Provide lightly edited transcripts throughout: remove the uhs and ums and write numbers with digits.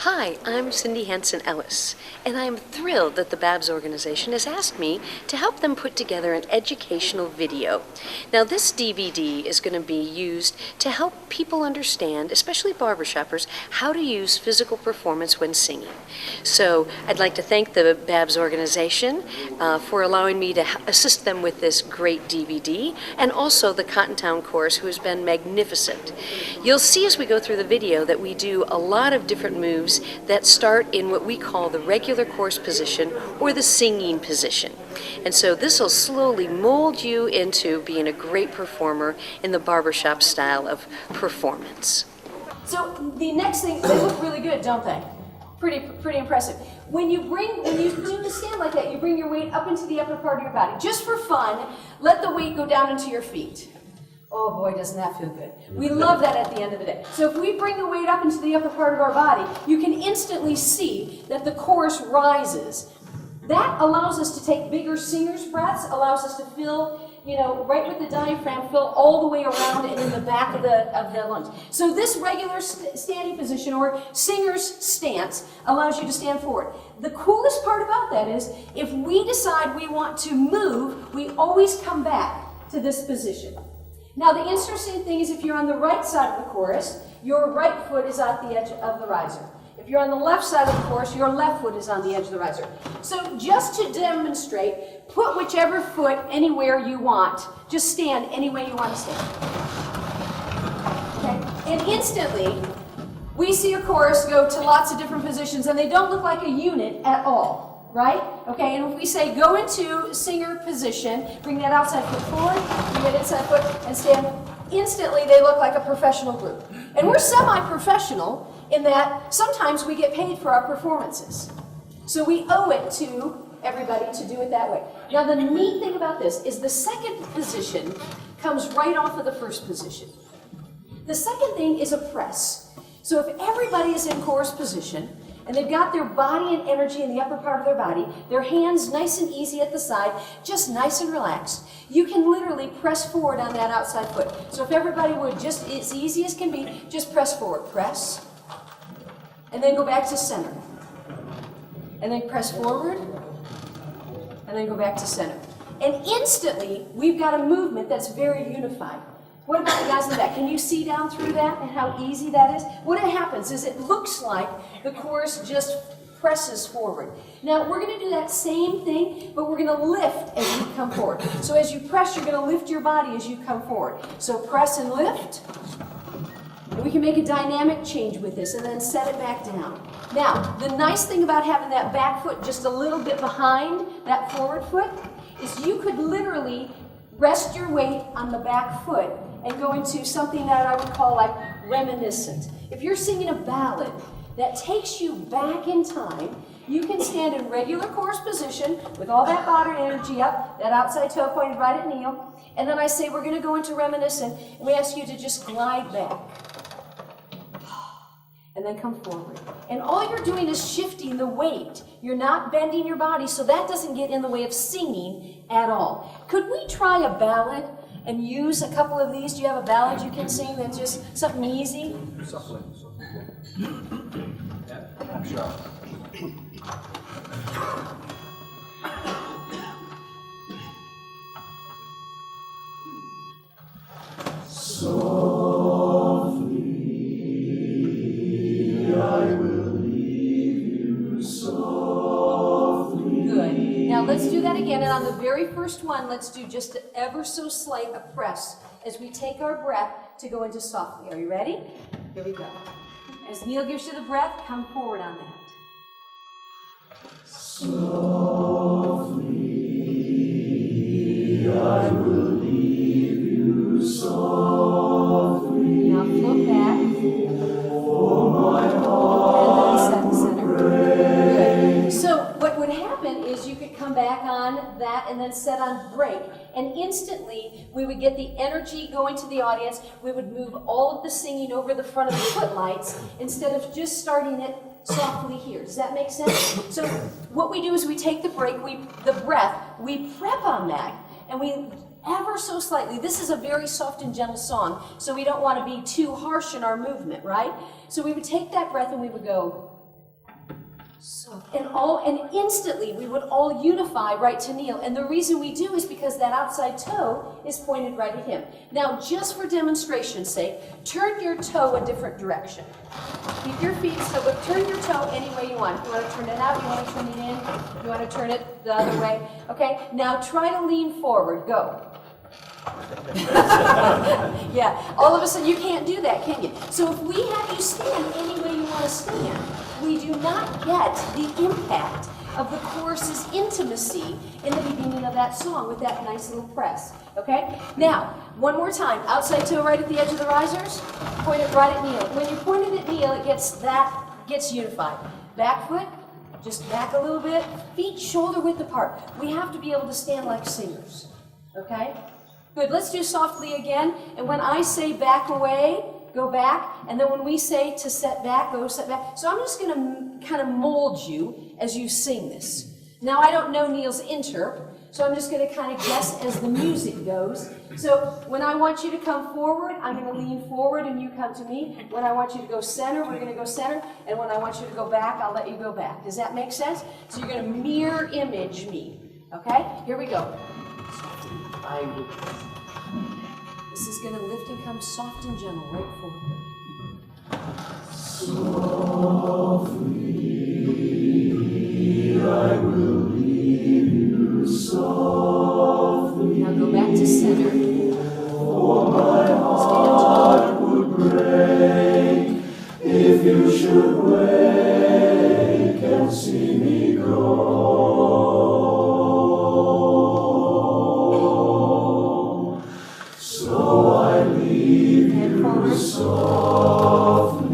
Hi, I'm Cindy Hansen Ellis, and I am thrilled that the BABS organization has asked me to help them put together an educational video. Now, this DVD is going to be used to help people understand, especially barbershoppers, how to use physical performance when singing. So I'd like to thank the BABS organization for allowing me to assist them with this great DVD, and also the Cottontown Chorus, who has been magnificent. You'll see as we go through the video that we do a lot of different moves that start in what we call the regular chorus position or the singing position. And so this will slowly mold you into being a great performer in the barbershop style of performance. So the next thing, they look really good, don't they? Pretty impressive. When you do the stand like that, you bring your weight up into the upper part of your body. Just for fun, let the weight go down into your feet. Oh boy, doesn't that feel good. We love that at the end of the day. So if we bring the weight up into the upper part of our body, you can instantly see that the chorus rises. That allows us to take bigger singer's breaths, allows us to fill, right with the diaphragm, fill all the way around and in the back of the lungs. So this regular standing position or singer's stance allows you to stand forward. The coolest part about that is if we decide we want to move, we always come back to this position. Now, the interesting thing is if you're on the right side of the chorus, your right foot is at the edge of the riser. If you're on the left side of the chorus, your left foot is on the edge of the riser. So just to demonstrate, put whichever foot anywhere you want. Just stand any way you want to stand. Okay? And instantly, we see a chorus go to lots of different positions, and they don't look like a unit at all. Right? Okay, and if we say go into singer position, bring that outside foot forward, bring that inside foot, and stand, instantly they look like a professional group. And we're semi-professional in that sometimes we get paid for our performances. So we owe it to everybody to do it that way. Now the neat thing about this is the second position comes right off of the first position. The second thing is a press. So if everybody is in chorus position, and they've got their body and energy in the upper part of their body, their hands nice and easy at the side, just nice and relaxed, you can literally press forward on that outside foot. So if everybody would, just as easy as can be, just press forward. Press, and then go back to center. And then press forward, and then go back to center. And instantly, we've got a movement that's very unified. What about the guys in the back? Can you see down through that and how easy that is? What happens is it looks like the chorus just presses forward. Now, we're going to do that same thing, but we're going to lift as you come forward. So as you press, you're going to lift your body as you come forward. So press and lift. And we can make a dynamic change with this and then set it back down. Now, the nice thing about having that back foot just a little bit behind that forward foot is you could literally rest your weight on the back foot and go into something that I would call like reminiscent. If you're singing a ballad that takes you back in time, you can stand in regular chorus position with all that body energy up, that outside toe pointed right at kneel, and then I say we're going to go into reminiscent, and we ask you to just glide back. And then come forward. And all you're doing is shifting the weight. You're not bending your body, so that doesn't get in the way of singing at all. Could we try a ballad and use a couple of these? Do you have a ballad you can sing that's just something easy? Now let's do that again, and on the very first one, let's do just ever so slight a press as we take our breath to go into softly. Are you ready? Here we go. As Neil gives you the breath, come forward on that. Softly, I will leave you softly. Now float back. For my heart and then set center. Good. So what would happen is you could come back on that and then set on break. And instantly, we would get the energy going to the audience. We would move all of the singing over the front of the footlights instead of just starting it softly here. Does that make sense? So what we do is we take the break, the breath, we prep on that, and we ever so slightly. This is a very soft and gentle song, so we don't want to be too harsh in our movement, right? So we would take that breath and we would go And instantly we would all unify right to kneel. And the reason we do is because that outside toe is pointed right at him. Now, just for demonstration's sake, turn your toe a different direction. Keep your feet still, but turn your toe any way you want. You want to turn it out, you want to turn it in, you want to turn it the other way. Okay, now try to lean forward. Go. Yeah, all of a sudden you can't do that, can you? So if we have you stand any way you want to stand, we do not get the impact of the chorus's intimacy in the beginning of that song with that nice little press. Okay? Now, one more time. Outside toe right at the edge of the risers. Point it right at kneel. When you point it at kneel, it gets unified. Back foot, just back a little bit. Feet shoulder width apart. We have to be able to stand like singers. Okay? Good. Let's do softly again. And when I say back away, go back. And then when we say to set back, go set back. So I'm just going to kind of mold you as you sing this. Now, I don't know Neil's inter, so I'm just going to kind of guess as the music goes. So when I want you to come forward, I'm going to lean forward and you come to me. When I want you to go center, we're going to go center. And when I want you to go back, I'll let you go back. Does that make sense? So you're going to mirror image me. Okay? Here we go. This is going to lift and come soft and gentle right forward. Softly, I will lead you softly. Now go back to center. For my heart would break if you should wake and see me go. So I leave you softly,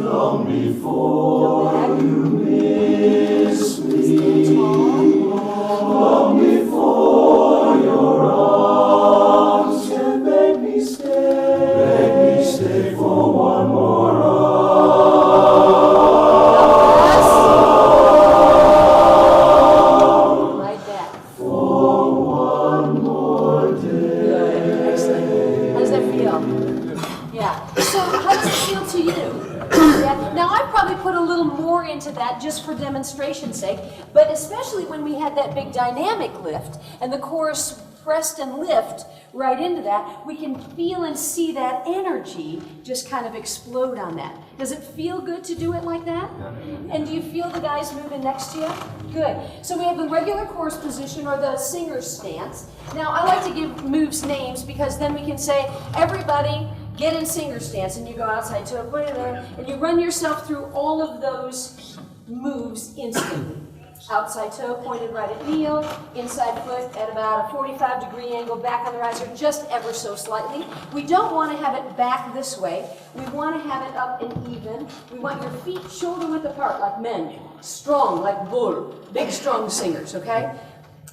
long before you miss me, long before your arms can beg me stay for one more hour. Like that. For one more day. Good. Excellent. How does that feel? Yeah. So how does it feel to you? Yeah. Now I probably put a little more into that just for demonstration's sake, but especially when we had that big dynamic lift and the chorus pressed and lift right into that, we can feel and see that energy just kind of explode on that. Does it feel good to do it like that? And do you feel the guys moving next to you? Good. So we have the regular chorus position or the singer's stance. Now I like to give moves names because then we can say, everybody get in singer stance, and you go outside toe, put it there, and you run yourself through all of those moves instantly. Outside toe pointed right at kneel, inside foot at about a 45-degree angle back on the riser, just ever so slightly. We don't want to have it back this way. We want to have it up and even. We want your feet shoulder width apart like men, strong like bull, big strong singers, okay?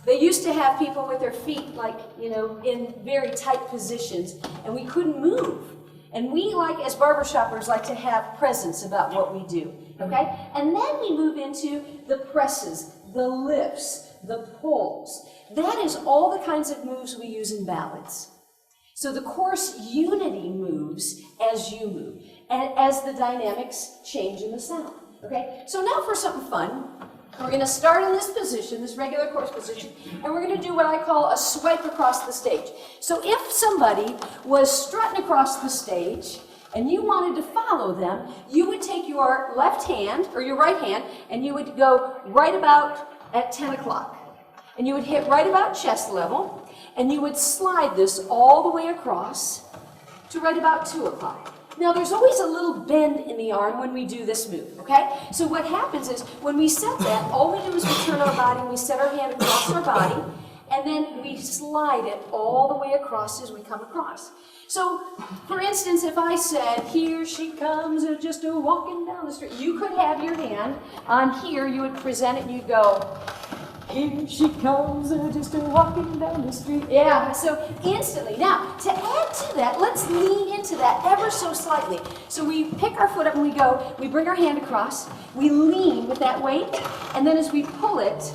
They used to have people with their feet like, in very tight positions, and we couldn't move. And we, as barbershoppers, like to have presence about what we do, okay? And then we move into the presses, the lifts, the pulls. That is all the kinds of moves we use in ballads. So the chorus unity moves as you move, and as the dynamics change in the sound, okay? So now for something fun. We're going to start in this position, this regular chorus position, and we're going to do what I call a swipe across the stage. So if somebody was strutting across the stage and you wanted to follow them, you would take your left hand or your right hand and you would go right about at 10 o'clock. And you would hit right about chest level and you would slide this all the way across to right about 2 o'clock. Now, there's always a little bend in the arm when we do this move, okay? So what happens is, when we set that, all we do is we turn our body, we set our hand across our body, and then we slide it all the way across as we come across. So, for instance, if I said, here she comes, just walking down the street, you could have your hand on here, you would present it, and you'd go, here she comes, just walking down the street. Yeah, so instantly. Now, to add to that, let's lean into that ever so slightly. So we pick our foot up and we go, we bring our hand across, we lean with that weight, and then as we pull it,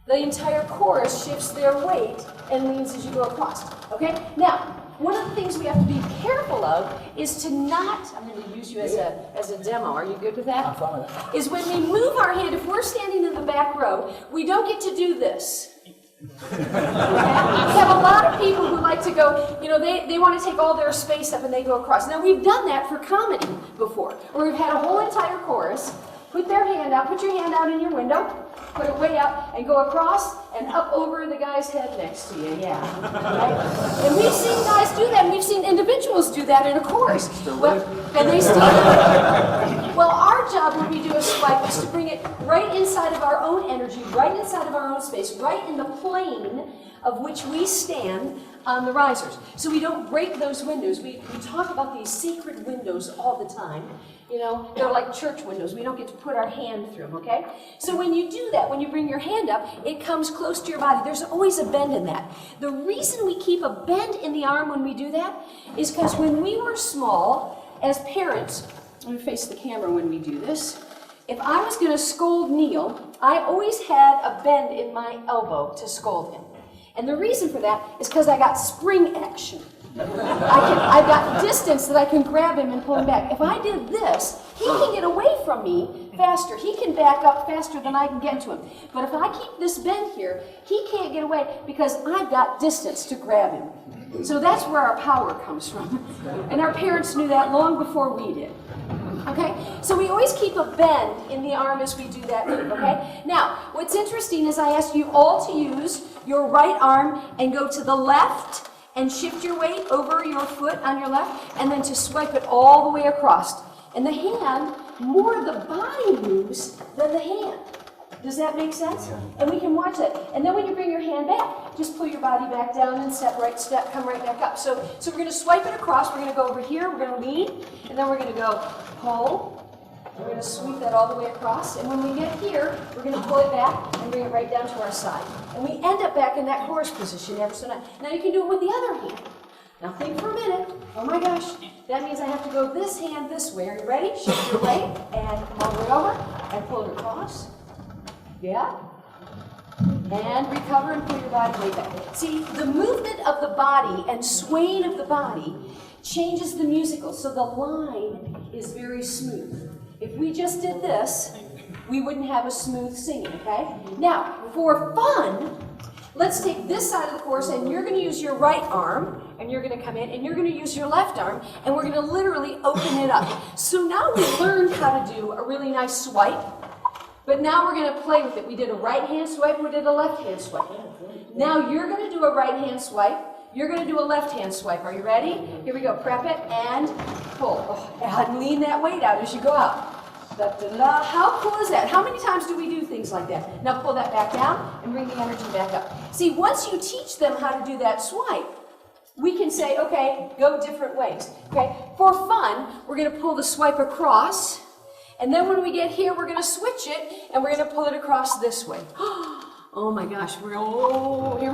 the entire chorus shifts their weight and leans as you go across. Okay? Now, one of the things we have to be careful of is to not, I'm going to use you as a demo, are you good with that? I'm fine with that. Is when we move our hand, if we're standing in the back row, we don't get to do this. Okay? We have a lot of people who like to go, you know, they want to take all their space up and they go across. Now we've done that for comedy before, where we've had a whole entire chorus, put their hand out, put your hand out in your window, put it way up, and go across and up over the guy's head next to you, yeah. Right? And we've seen guys do that, and we've seen individuals do that in a chorus. Well, and they still do it. Well, our job when we do a swipe is to bring it right inside of our own energy, right inside of our own space, right in the plane of which we stand on the risers. So we don't break those windows. We talk about these secret windows all the time. You know, they're like church windows. We don't get to put our hand through them, okay? So when you do that, when you bring your hand up, it comes close to your body. There's always a bend in that. The reason we keep a bend in the arm when we do that is because when we were small, as parents, I'm going to face the camera when we do this. If I was going to scold Neil, I always had a bend in my elbow to scold him. And the reason for that is because I got spring action. I've got distance that I can grab him and pull him back. If I did this, he can get away from me faster. He can back up faster than I can get to him. But if I keep this bend here, he can't get away because I've got distance to grab him. So that's where our power comes from. And our parents knew that long before we did. Okay, so we always keep a bend in the arm as we do that move, okay? Now, what's interesting is I ask you all to use your right arm and go to the left and shift your weight over your foot on your left, and then to swipe it all the way across. And the hand, more the body moves than the hand. Does that make sense? And we can watch that. And then when you bring your hand back, just pull your body back down and step, come right back up. So we're going to swipe it across. We're going to go over here. We're going to lean, and then we're going to go pull. We're going to sweep that all the way across. And when we get here, we're going to pull it back and bring it right down to our side. And we end up back in that chorus position ever so nice. Now you can do it with the other hand. Now think for a minute. Oh my gosh, that means I have to go this hand this way. Are you ready? Shift your weight and come all the way over and pull it across. Yeah. And recover and pull your body way back. See, the movement of the body and swaying of the body changes the musical, so the line is very smooth. If we just did this, we wouldn't have a smooth singing, okay? Now, for fun, let's take this side of the chorus, and you're going to use your right arm, and you're going to come in, and you're going to use your left arm, and we're going to literally open it up. So now we learned how to do a really nice swipe, but now we're going to play with it. We did a right hand swipe, we did a left hand swipe. Now you're going to do a right hand swipe, you're going to do a left hand swipe. Are you ready? Here we go. Prep it and pull. Oh, and lean that weight out as you go out. Da, da, da. How cool is that? How many times do we do things like that? Now pull that back down and bring the energy back up. See, once you teach them how to do that swipe, we can say, okay, go different ways. Okay, for fun, we're going to pull the swipe across, and then when we get here, we're going to switch it, and we're going to pull it across this way. Oh my gosh, here we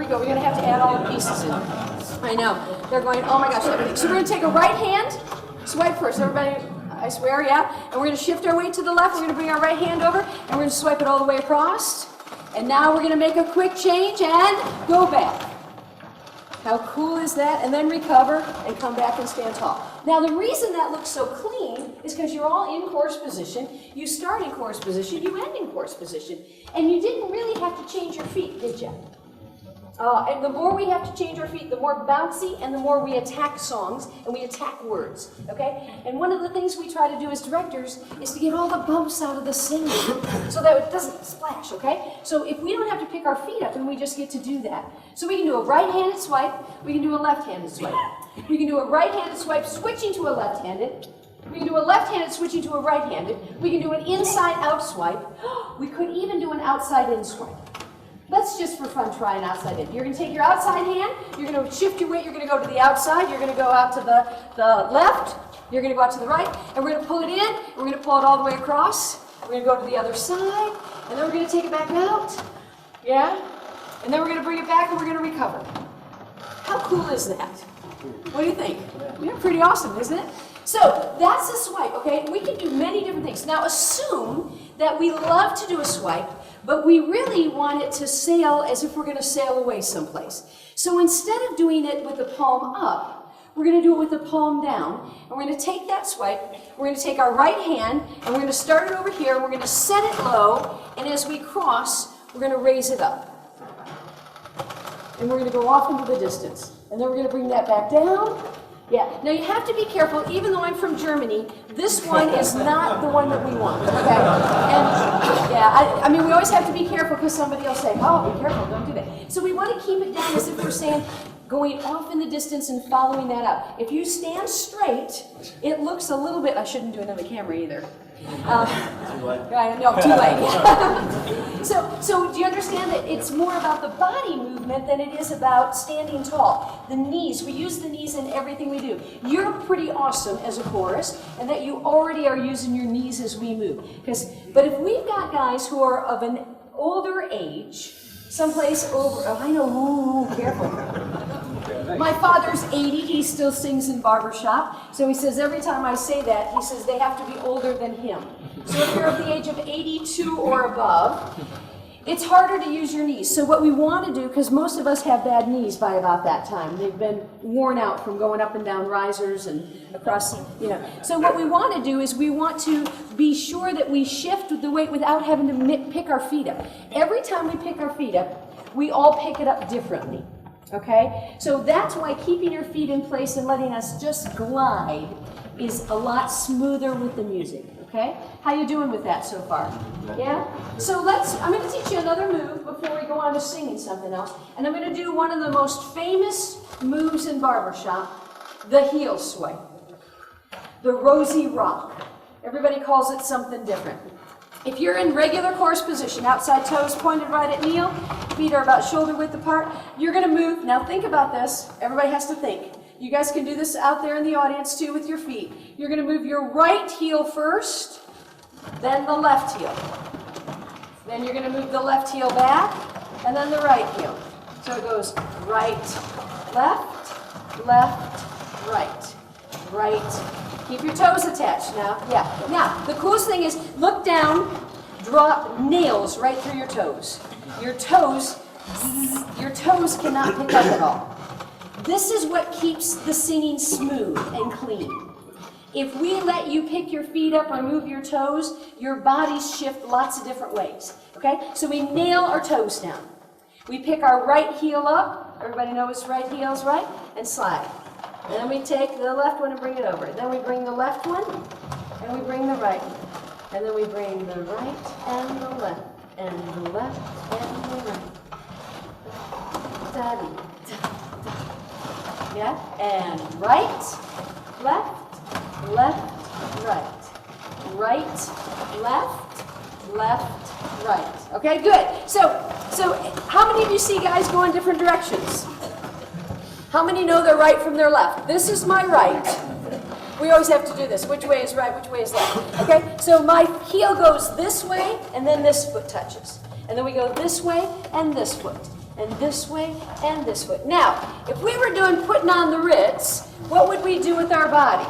go. We're going to have to add all the pieces in. I know. They're going, oh my gosh. So we're going to take a right hand, swipe first. Everybody, I swear, yeah. And we're going to shift our weight to the left. We're going to bring our right hand over, and we're going to swipe it all the way across. And now we're going to make a quick change and go back. How cool is that? And then recover and come back and stand tall. Now the reason that looks so clean is because you're all in chorus position. You start in chorus position, you end in chorus position. And you didn't really have to change your feet, did you? And the more we have to change our feet, the more bouncy and the more we attack songs and we attack words, okay? And one of the things we try to do as directors is to get all the bumps out of the singing so that it doesn't splash, okay? So if we don't have to pick our feet up, then we just get to do that. So we can do a right-handed swipe, we can do a left-handed swipe. We can do a right-handed swipe switching to a left-handed. We can do a left-handed switching to a right-handed. We can do an inside-out swipe. We could even do an outside-in swipe. Let's just for fun try an outside in. You're going to take your outside hand, you're going to shift your weight, you're going to go to the outside, you're going to go out to the left, you're going to go out to the right, and we're going to pull it in, and we're going to pull it all the way across. We're going to go to the other side, and then we're going to take it back out. Yeah? And then we're going to bring it back, and we're going to recover. How cool is that? What do you think? Yeah, pretty awesome, isn't it? So that's a swipe, okay? We can do many different things. Now assume that we love to do a swipe, but we really want it to sail as if we're going to sail away someplace. So instead of doing it with the palm up, We're going to do it with the palm down. And we're going to take that swipe. We're going to take our right hand, and we're going to start it over here. We're going to set it low, and as we cross, we're going to raise it up. And we're going to go off into the distance. And then we're going to bring that back down. Yeah. Now you have to be careful, even though I'm from Germany, this one is not the one that we want, okay? And yeah, I mean, we always have to be careful because somebody will say, oh, be careful, don't do that. So we want to keep it down as if we're saying, going off in the distance and following that up. If you stand straight, it looks a little bit, I shouldn't do it on the camera either. Too late. No, too late. So do you understand that it's more about the body movement than it is about standing tall? The knees, we use the knees in everything we do. You're pretty awesome as a chorus, and that you already are using your knees as we move. But if we've got guys who are of an older age, someplace over, oh, I know, ooh, careful. My father's 80, he still sings in Barbershop. So he says every time I say that, he says they have to be older than him. So if you're of the age of 82 or above, it's harder to use your knees. So what we want to do, because most of us have bad knees by about that time. They've been worn out from going up and down risers and across, you know. So what we want to do is we want to be sure that we shift the weight without having to pick our feet up. Every time we pick our feet up, we all pick it up differently. Okay? So that's why keeping your feet in place and letting us just glide is a lot smoother with the music. Okay? How you doing with that so far? Yeah? So I'm going to teach you another move before we go on to singing something else. And I'm going to do one of the most famous moves in barbershop, the heel sway. The rosy rock. Everybody calls it something different. If you're in regular chorus position, outside toes pointed right at kneel, feet are about shoulder width apart, you're going to move. Now think about this. Everybody has to think. You guys can do this out there in the audience too with your feet. You're going to move your right heel first, then the left heel. Then you're going to move the left heel back, and then the right heel. So it goes right, left, left, right, right. Keep your toes attached now. Yeah. Now, the coolest thing is look down, draw nails right through your toes. Your toes cannot pick up at all. This is what keeps the singing smooth and clean. If we let you pick your feet up or move your toes, your bodies shift lots of different ways. Okay? So we nail our toes down. We pick our right heel up. Everybody knows right heel's right. And slide. And then we take the left one and bring it over. Then we bring the left one, and we bring the right one. And then we bring the right and the left, and the left and the right. Da-dee, da-da. Yeah? And right, left, left, right. Right, left, left, right. Okay, good. So how many of you see guys go in different directions? How many know their right from their left? This is my right. We always have to do this. Which way is right, which way is left? Okay, so my heel goes this way, and then this foot touches. And then we go this way, and this foot. And this way, and this foot. Now, if we were doing putting on the Ritz, what would we do with our body?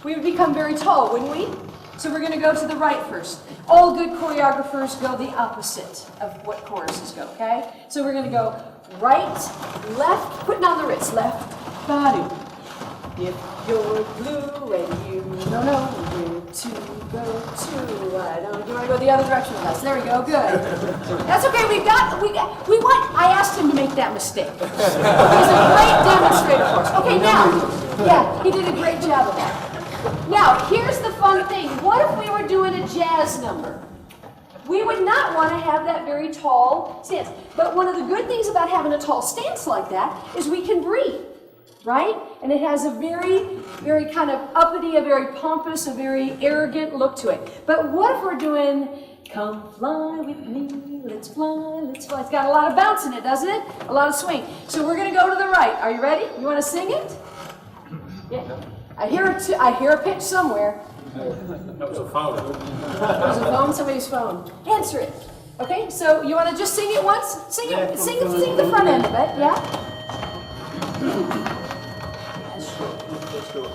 We would become very tall, wouldn't we? So we're going to go to the right first. All good choreographers go the opposite of what choruses go, okay? So we're going to go right, left, putting on the Ritz, left, body. If you're blue and you don't know where to go to, I don't. You want to go the other direction with us? There we go. Good. That's okay. We want. I asked him to make that mistake. He's a great demonstrator for us. Okay, now, yeah, he did a great job of that. Now, here's the fun thing. What if we were doing a jazz number? We would not want to have that very tall stance. But one of the good things about having a tall stance like that is we can breathe, right? And it has a very, very kind of uppity, a very pompous, a very arrogant look to it. But what if we're doing, come fly with me, let's fly, let's fly. It's got a lot of bounce in it, doesn't it? A lot of swing. So we're going to go to the right. Are you ready? You want to sing it? Yeah. I hear a pitch somewhere. That was a phone. There's a phone, somebody's phone. Answer it. Okay, so you want to just sing it once? Sing it, sing the front end of it, yeah? Let's go.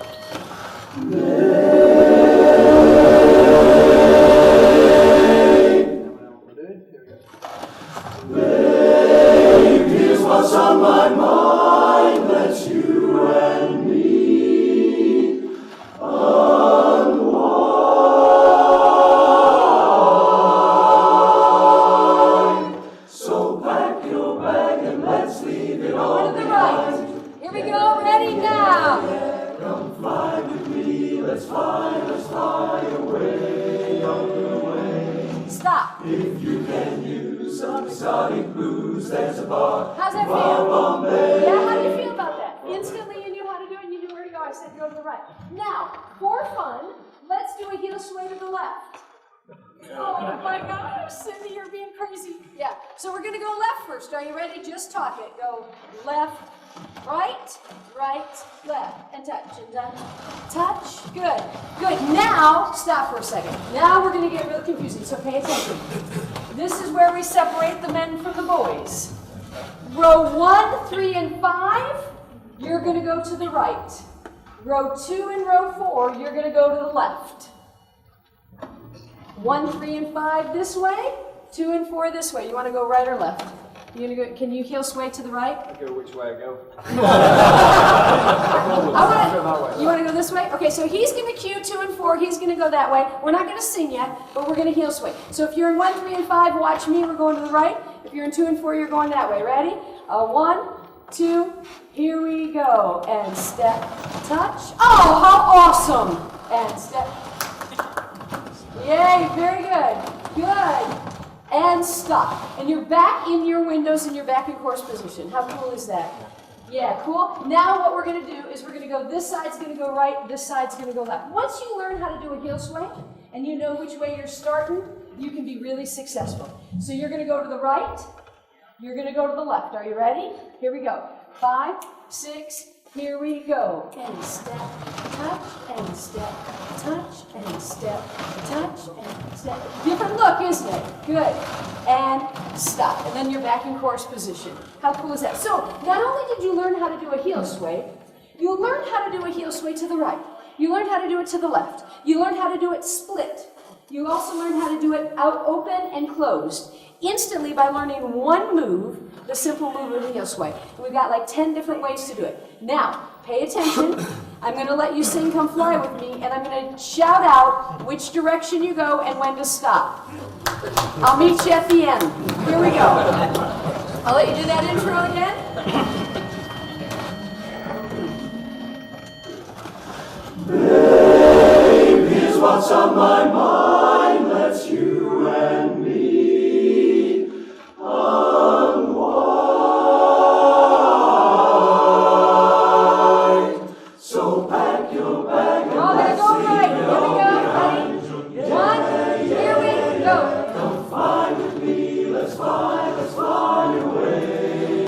Here's what's on my mind, let you exotic blues, there's a bar. How's that feel? Yeah, how do you feel about that? Instantly you knew how to do it and you knew where to go. I said go to the right. Now, for fun, let's do a heel sway to the left. Oh my gosh, Cindy, you're being crazy. Yeah, so we're going to go left first. Are you ready? Just talk it. Go left, right, right, left, and touch, and done. Touch, good, good. Now, stop for a second. Now we're going to get real confusing, so pay attention. This is where we separate the men from the boys. Row 1, 3, and 5, you're going to go to the right. Row 2 and row 4, you're going to go to the left. 1, 3, and 5 this way, 2 and 4 this way. You want to go right or left? You gonna go, can you heel sway to the right? I go which way I go. You want to go this way? Okay, so he's going to cue 2 and 4. He's going to go that way. We're not going to sing yet, but we're going to heel sway. So if you're in 1, 3, and 5, watch me. We're going to the right. If you're in 2 and 4, you're going that way. Ready? 1, 2, here we go. And step, touch. Oh, how awesome! And step. Yay, very good. Good. And stop. And you're back in your windows and you're back in course position. How cool is that? Yeah, cool. Now what we're going to do is we're going to go, this side's going to go right, this side's going to go left. Once you learn how to do a heel sway and you know which way you're starting, you can be really successful. So you're going to go to the right, you're going to go to the left. Are you ready? Here we go. 5, 6, here we go. And step, touch, and step, touch, and step, touch, and step. Different look, isn't it? Good. And stop. And then you're back in course position. How cool is that? So, not only did you learn how to do a heel sway, you learned how to do a heel sway to the right. You learned how to do it to the left. You learned how to do it split. You also learned how to do it out open and closed. Instantly by learning one move, the simple move of the heel sway. And we've got like 10 different ways to do it. Now, pay attention. I'm going to let you sing Come Fly With Me, and I'm going to shout out which direction you go and when to stop. I'll meet you at the end. Here we go. I'll let you do that intro again. Babe, here's what's on my mind. Let's you and me unwind. So pack your bag and Let's go right. Here we go. Ready? 1, here we go. come fly with me. Let's fly away.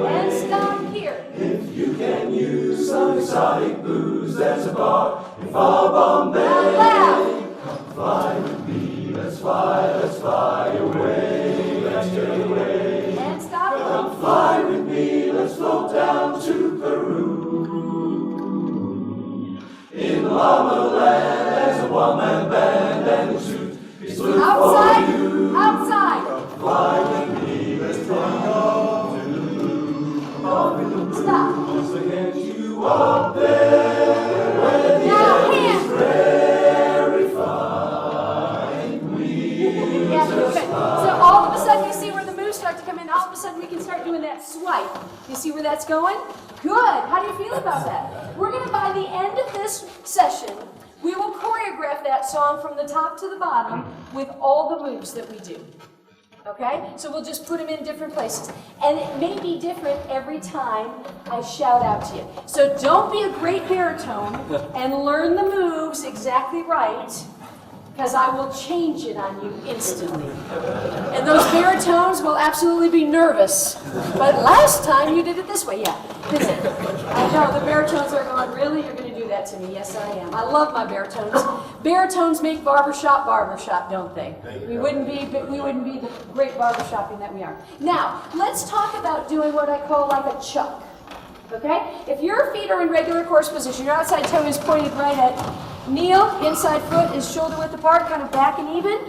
And stop here. If you can use some exotic booze, there's a bar in far Bombay. Loud. Come fly with me. Let's fly away. Let's get away. And stop. Come fly with me. Let's float down to Peru. In Llama Land, there's a one-man band and the suit is blue Outside. for you. Outside. Fly with me. Let's fly off to the blue. Stop. Just to get you up there where the Now, air is hands. rarefied. Yeah, good. So all of a sudden you see where the moves start to come in. All of a sudden we can start doing that swipe. You see where that's going? Good. How do you feel about that? We're going to, by the end of this session, we will choreograph that song from the top to the bottom with all the moves that we do. Okay? So we'll just put them in different places. And it may be different every time I shout out to you. So don't be a great baritone and learn the moves exactly right, because I will change it on you instantly. And those baritones will absolutely be nervous. But last time you did it this way. Yeah. I know, the baritones are going, really? You're going to do that to me? Yes, I am. I love my baritones. Baritones make barbershop, don't they? We wouldn't be the great barbershopping that we are. Now, let's talk about doing what I call like a chuck. Okay? If your feet are in regular course position, your outside toe is pointed right at kneel, inside foot is shoulder width apart, kind of back and even.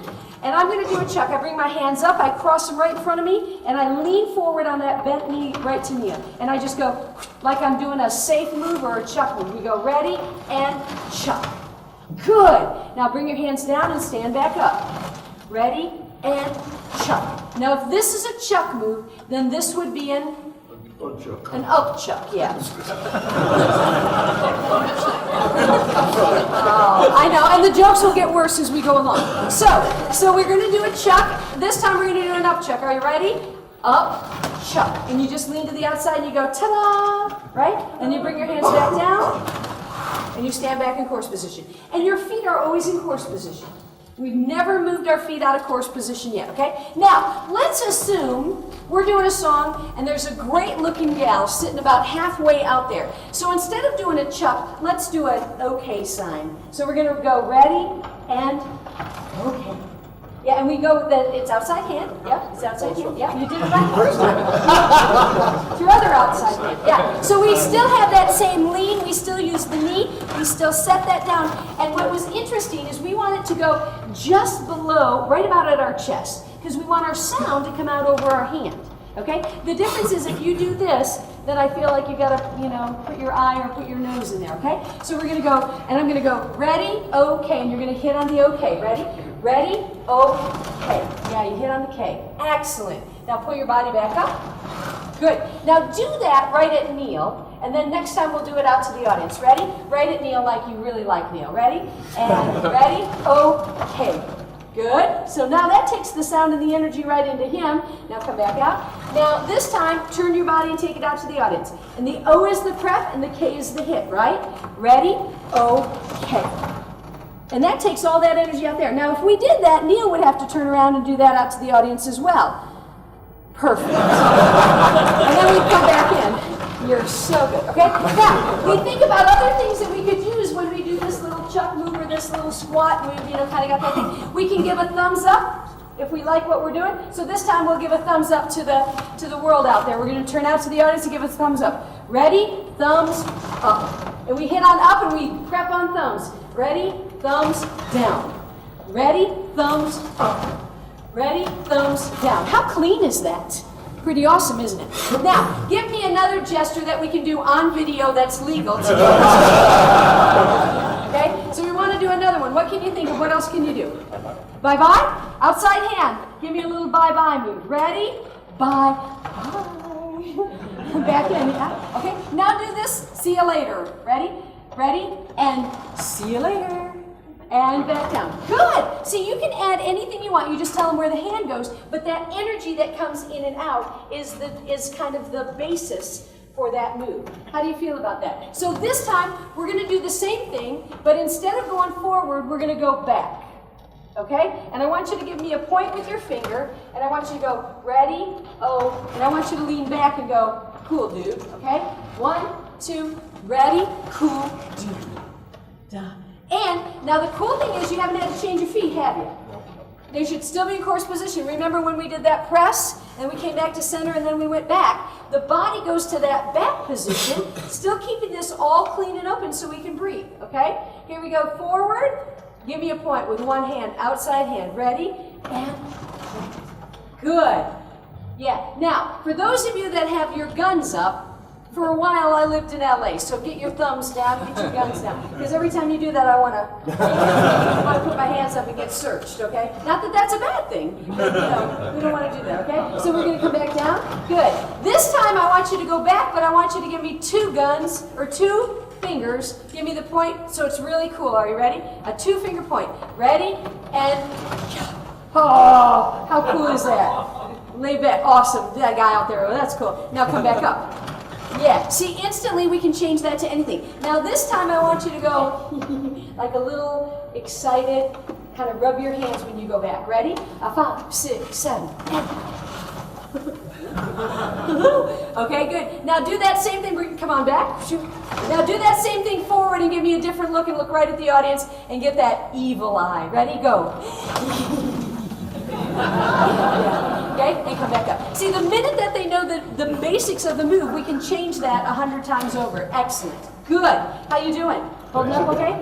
And I'm going to do a chuck. I bring my hands up, I cross them right in front of me, and I lean forward on that bent knee right to kneel. And I just go like I'm doing a safe move or a chuck move. We go ready and chuck. Good. Now bring your hands down and stand back up. Ready and chuck. Now if this is a chuck move, then this would be an An up chuck, yeah. I know, and the jokes will get worse as we go along. So we're going to do a chuck. This time we're going to do an up chuck. Are you ready? Up, chuck. And you just lean to the outside and you go, ta-da, right? And you bring your hands back down, and you stand back in course position. And your feet are always in course position. We've never moved our feet out of course position yet, okay? Now, let's assume we're doing a song and there's a great looking gal sitting about halfway out there. So instead of doing a chuck, let's do an okay sign. So we're gonna go ready and okay. Yeah, and we go, it's outside hand. Yep, it's outside hand. Yeah, you did it right the first time. It's your other outside hand. Yeah, so we still have that same lean. We still use the knee. We still set that down. And what was interesting is we want it to go just below, right about at our chest, because we want our sound to come out over our hand. Okay? The difference is if you do this, then I feel like you gotta, put your eye or put your nose in there, okay? So we're gonna go, and I'm gonna go, ready, okay, and you're gonna hit on the okay. Ready? Ready, okay. Yeah, you hit on the K. Excellent. Now pull your body back up. Good. Now do that right at kneel, and then next time we'll do it out to the audience. Ready? Right at kneel like you really like kneel. Ready? And ready, okay. Good. So now that takes the sound and the energy right into him. Now come back out. Now this time, turn your body and take it out to the audience. And the O is the prep and the K is the hit, right? Ready? Okay. And that takes all that energy out there. Now if we did that, Neil would have to turn around and do that out to the audience as well. Perfect. And then we come back in. You're so good. Okay? Now, we think about other things that we could use when we do this little chuck move or this little squat move, kind of got that thing. We can give a thumbs up if we like what we're doing. So this time we'll give a thumbs up to the world out there. We're going to turn out to the audience and give a thumbs up. Ready? Thumbs up. And we hit on up and we prep on thumbs. Ready? Thumbs down. Ready? Thumbs up. Ready? Thumbs down. How clean is that? Pretty awesome, isn't it? Now, give me another gesture that we can do on video that's legal to do. Okay? So we want to do another one. What can you think of? What else can you do? Bye-bye? Outside hand. Give me a little bye-bye move. Ready? Bye-bye. Back in. Yeah? Okay? Now do this. See you later. Ready? Ready? And see you later. And back down. Good! See, you can add anything you want. You just tell them where the hand goes, but that energy that comes in and out is kind of the basis for that move. How do you feel about that? So this time, we're going to do the same thing, but instead of going forward, we're going to go back. Okay? And I want you to give me a point with your finger, and I want you to go, ready, oh, and I want you to lean back and go, cool, dude. Okay? 1, 2, ready, cool, dude. Duh. And now the cool thing is you haven't had to change your feet, have you? They should still be in course position. Remember when we did that press and we came back to center and then we went back? The body goes to that back position, still keeping this all clean and open so we can breathe, okay? Here we go, forward. Give me a point with one hand, outside hand. Ready? And good. Yeah. Now, for those of you that have your guns up, for a while I lived in LA, so get your thumbs down, get your guns down. Because every time you do that, I want to put my hands up and get searched, okay? Not that that's a bad thing, but we don't want to do that, okay? So we're going to come back down. Good. This time I want you to go back, but I want you to give me 2 guns, or 2 fingers. Give me the point, so it's really cool. Are you ready? A 2-finger point. Ready? And, oh, how cool is that? Lay back. Awesome. That guy out there, oh, that's cool. Now come back up. Yeah, see, instantly we can change that to anything. Now this time I want you to go like a little excited, kind of rub your hands when you go back. Ready? 5, 6, 7, 8. Okay, good. Now do that same thing. Come on back. Shoot. Now do that same thing forward and give me a different look and look right at the audience and get that evil eye. Ready? Go. Okay, and come back up. See, the minute that they know the basics of the move, we can change that 100 times over. Excellent. Good. How you doing? Holding up okay?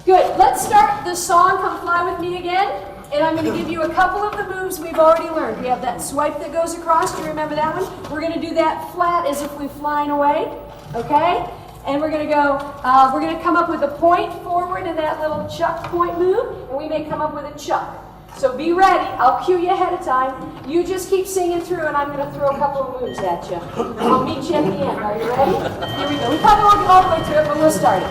Good. Let's start the song, Come Fly With Me again. And I'm going to give you a couple of the moves we've already learned. We have that swipe that goes across. Do you remember that one? We're going to do that flat as if we're flying away. Okay? And we're going to go, we're going to come up with a point forward in that little chuck point move. And we may come up with a chuck. So be ready. I'll cue you ahead of time. You just keep singing through, and I'm going to throw a couple of moves at you. And I'll meet you at the end. Are you ready? Here we go. We probably won't get all the way through it, but we'll start it.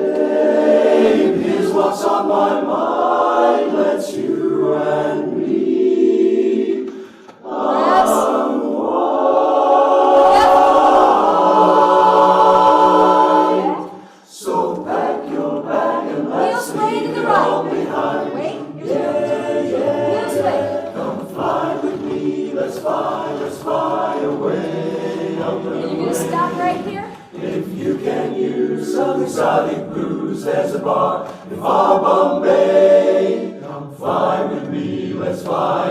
Babe, here's what's on my mind. Let's you and me. So pack your bag and let's leave it all behind. Wait. Come fly with me. Let's fly away. Are you going to stop right here? If you can use some exotic booze, there's a bar in far Bombay. Come fly with me, let's fly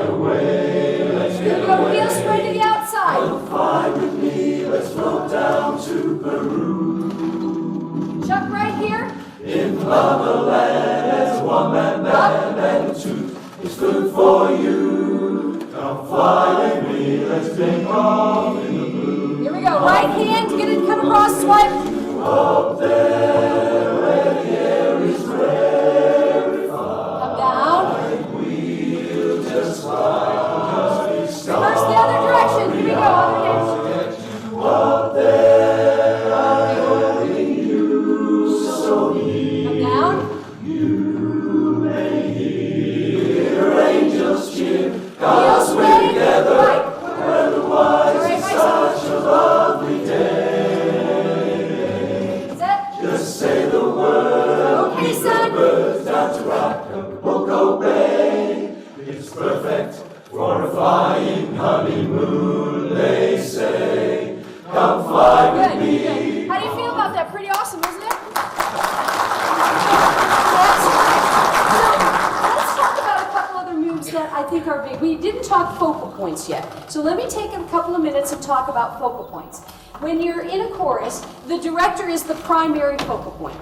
away. Let's Here get you go. away. Heel straight to the outside. Come fly with me, let's float down to Peru. Chuck right here. In Lava Land, there's a one-man band and a two is food for you. Come fly with me, let's take off in the blue. Here we go. Right hand, get it, come across, swipe. Up there where the air is rarefied, Come down. we'll just fly, just be Reverse the other direction. Here we go. Other hand. up there. I'm holding you so near. Come down. You may hear angels cheer. Heel God's way straight. together. Right. Otherwise, Right, it's right. such a lovely day. Set. Just say the word. Okay, son. Birds down to Acapulco Bay. It's perfect for a flying honeymoon, they say. Come fly with Good, me. good. How do you feel about that? Pretty awesome, isn't it? Let's talk about a couple other moves that I think are big. We didn't talk focal points yet. So let me take a couple of minutes and talk about focal points. When you're in a chorus, the director is the primary focal point.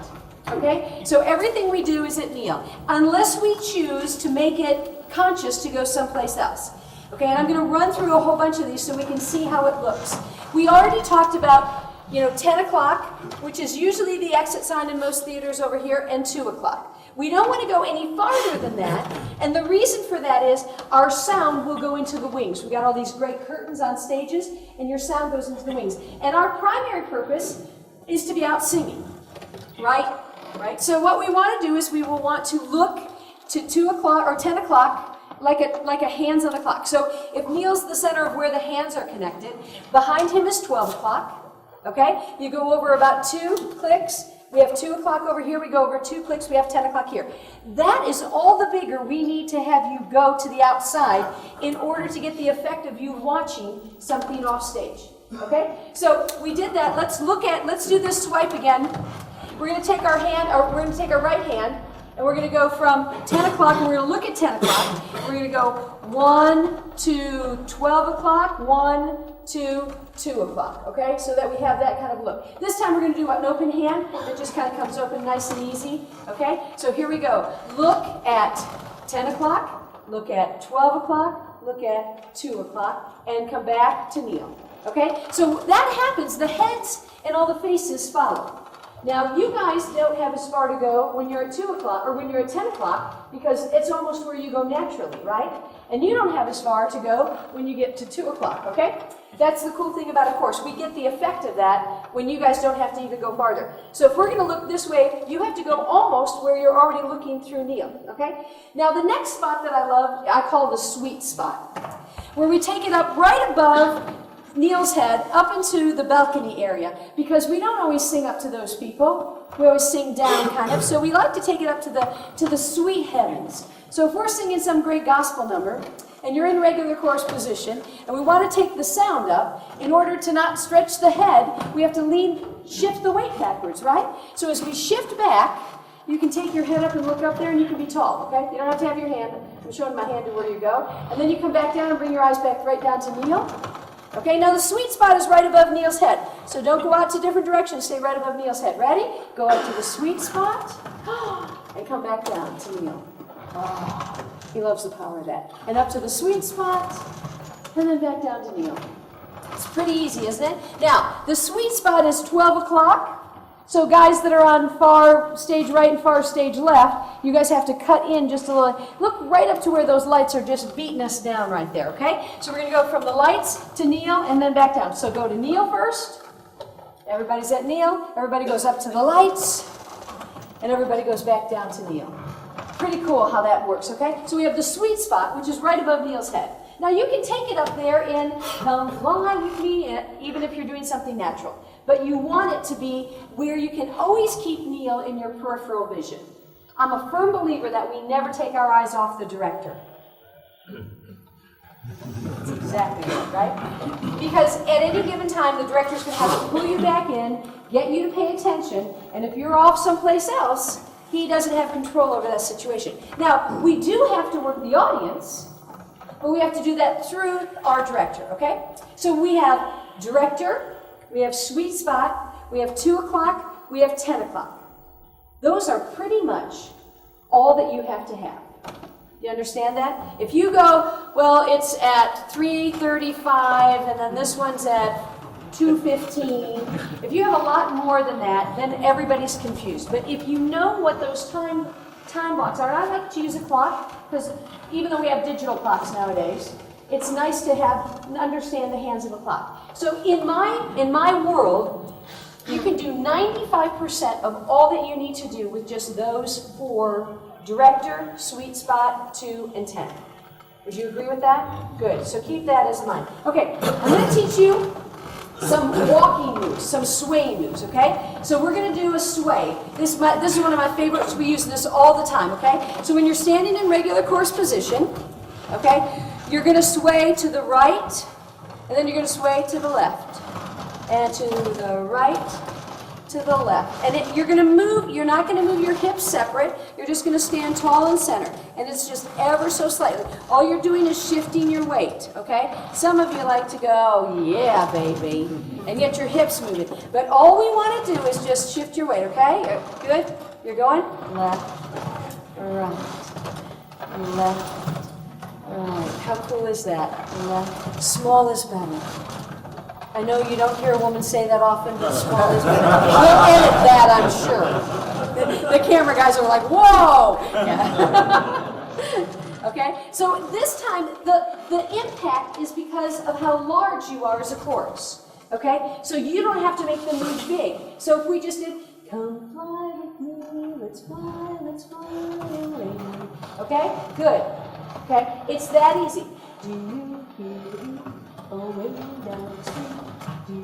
Okay? So everything we do is at kneel, unless we choose to make it conscious to go someplace else. Okay, and I'm going to run through a whole bunch of these so we can see how it looks. We already talked about, 10 o'clock, which is usually the exit sign in most theaters over here, and 2 o'clock. We don't want to go any farther than that, and the reason for that is our sound will go into the wings. We got all these great curtains on stages, and your sound goes into the wings. And our primary purpose is to be out singing, right? Right? So what we want to do is we will want to look to 2 o'clock or 10 o'clock like a hands on the clock. So if Neil's the center of where the hands are connected, behind him is 12 o'clock. Okay? You go over about 2 clicks. We have 2 o'clock over here. We go over 2 clicks. We have 10 o'clock here. That is all the bigger we need to have you go to the outside in order to get the effect of you watching something off stage. Okay? So we did that. Let's do this swipe again. We're going to take our right hand, and we're going to go from 10 o'clock, and we're going to look at 10 o'clock. We're going to go 1 to 12 o'clock, 1 to 2 o'clock, okay? So that we have that kind of look. This time we're going to do an open hand that just kind of comes open nice and easy, okay? So here we go. Look at 10 o'clock, look at 12 o'clock, look at 2 o'clock, and come back to kneel, okay? So that happens. The heads and all the faces follow. Now, you guys don't have as far to go when you're at 2 o'clock or when you're at 10 o'clock because it's almost where you go naturally, right? And you don't have as far to go when you get to 2 o'clock, okay? That's the cool thing about a course. We get the effect of that when you guys don't have to even go farther. So if we're going to look this way, you have to go almost where you're already looking through Neil, okay? Now, the next spot that I love, I call the sweet spot, where we take it up right above Neil's head up into the balcony area, because we don't always sing up to those people. We always sing down kind of. So we like to take it up to the sweet heavens. So if we're singing some great gospel number and you're in regular chorus position and we want to take the sound up, in order to not stretch the head, we have to shift the weight backwards, right? So as we shift back, you can take your head up and look up there and you can be tall, okay? You don't have to have your hand. I'm showing my hand to where you go. And then you come back down and bring your eyes back right down to Neil. Okay, now the sweet spot is right above Neil's head. So don't go out to different directions, stay right above Neil's head. Ready? Go up to the sweet spot and come back down to Neil. Oh, he loves the power of that. And up to the sweet spot and then back down to Neil. It's pretty easy, isn't it? Now, the sweet spot is 12 o'clock So guys that are on far stage right and far stage left, you guys have to cut in just a little. Look right up to where those lights are just beating us down right there, okay? So we're going to go from the lights to kneel and then back down. So go to kneel first. Everybody's at kneel. Everybody goes up to the lights. And everybody goes back down to kneel. Pretty cool how that works, okay? So we have the sweet spot, which is right above Neil's head. Now you can take it up there in Come Fly With Me, even if you're doing something natural. But you want it to be where you can always keep Neil in your peripheral vision. I'm a firm believer that we never take our eyes off the director. That's exactly right? Because at any given time, the director's going to have to pull you back in, get you to pay attention, and if you're off someplace else, he doesn't have control over that situation. Now, we do have to work the audience, but we have to do that through our director, okay? So we have director, we have sweet spot, we have 2 o'clock, we have 10 o'clock. Those are pretty much all that you have to have. You understand that? If you go, well, it's at 3:35 and then this one's at 2:15. If you have a lot more than that, then everybody's confused. But if you know what those time blocks are, I like to use a clock because even though we have digital clocks nowadays, it's nice to understand the hands of a clock. So in my world, you can do 95% of all that you need to do with just those 4: director, sweet spot, 2, and 10. Would you agree with that? Good. So keep that as mind. Okay, I'm going to teach you some walking moves, some sway moves, okay? So we're going to do a sway. This is one of my favorites. We use this all the time, okay? So when you're standing in regular course position, okay, you're going to sway to the right, and then you're going to sway to the left, and to the right, to the left. And you're going to move, you're not going to move your hips separate, you're just going to stand tall and center. And it's just ever so slightly. All you're doing is shifting your weight, okay? Some of you like to go, yeah, baby, and get your hips moving. But all we want to do is just shift your weight, okay? Good? You're going left, right, left, right. How cool is that? Left. Small is better. I know you don't hear a woman say that often, but small is better. We'll edit that, I'm sure. The camera guys are like, whoa! Yeah. Okay? So this time, the impact is because of how large you are as a chorus. Okay? So you don't have to make the move big. So if we just did, come fly with me, let's fly away. Okay? Good. Okay? It's that easy. Do you hear me? Away down the street. Do you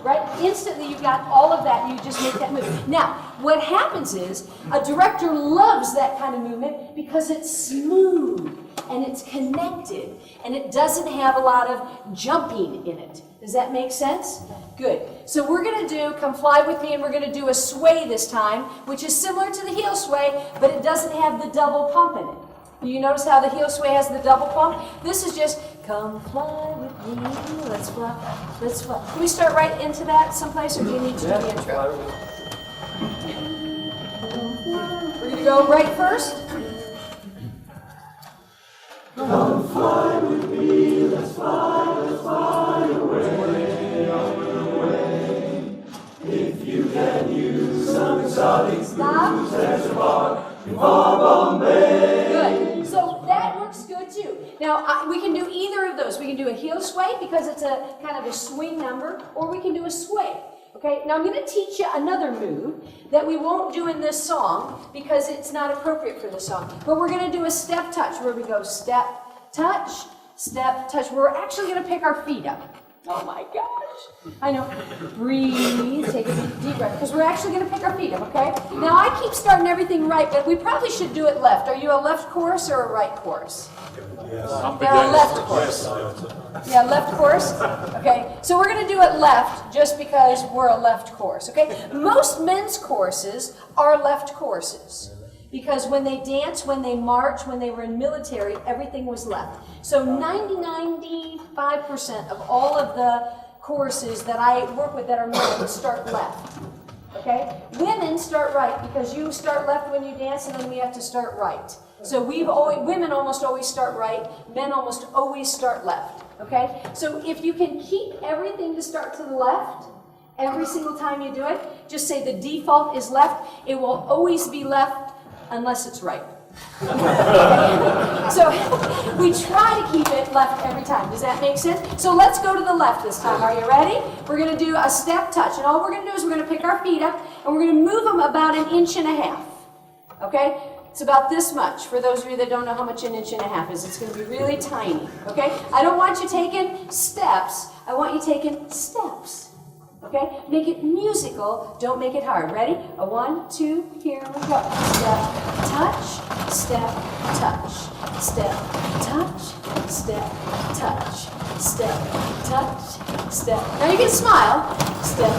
right? Instantly you got all of that and you just make that move. Now, what happens is a director loves that kind of movement because it's smooth and it's connected and it doesn't have a lot of jumping in it. Does that make sense? Good. So we're going to do Come Fly With Me, and we're going to do a sway this time, which is similar to the heel sway, but it doesn't have the double pump in it. You notice how the heel sway has the double pump? This is just, come fly with me, let's fly, let's fly. Can we start right into that someplace, or do you need to do the intro? We're going to go right first. Come fly with me, let's fly away, away. If you can use some exotic blues, there's a bar in Bombay. Good. So that works good too. Now we can do either of those. We can do a heel sway because it's a kind of a swing number, or we can do a sway. Okay. Now I'm going to teach you another move that we won't do in this song because it's not appropriate for this song. But we're going to do a step touch where we go step, touch, we're actually going to pick our feet up. Oh my gosh. I know. Breathe. Take a deep breath. Because we're actually going to pick our feet up, okay? Now, I keep starting everything right, but we probably should do it left. Are you a left chorus or a right chorus? Yes. They're a left chorus. Yeah, left chorus? Okay. So we're going to do it left just because we're a left chorus, okay? Most men's choruses are left choruses. Because when they danced, when they marched, when they were in military, everything was left. So 95% of all of the choruses that I work with that are men start left. Okay? Women start right because you start left when you dance and then we have to start right. So women almost always start right, men almost always start left. Okay? So if you can keep everything to start to the left, Every single time you do it, just say the default is left. It will always be left unless it's right. So we try to keep it left every time. Does that make sense? So let's go to the left this time. Are you ready? We're going to do a step touch. And all we're going to do is we're going to pick our feet up and we're going to move them about 1.5 inches. Okay? It's about this much. For those of you that don't know how much 1.5 inches is, it's going to be really tiny. Okay? I don't want you taking steps. I want you taking steps. Okay? Make it musical. Don't make it hard. Ready? 1, 2, here we go. Step, touch, step, touch, step, touch, step, touch, step, touch, step. Now you can smile. Step,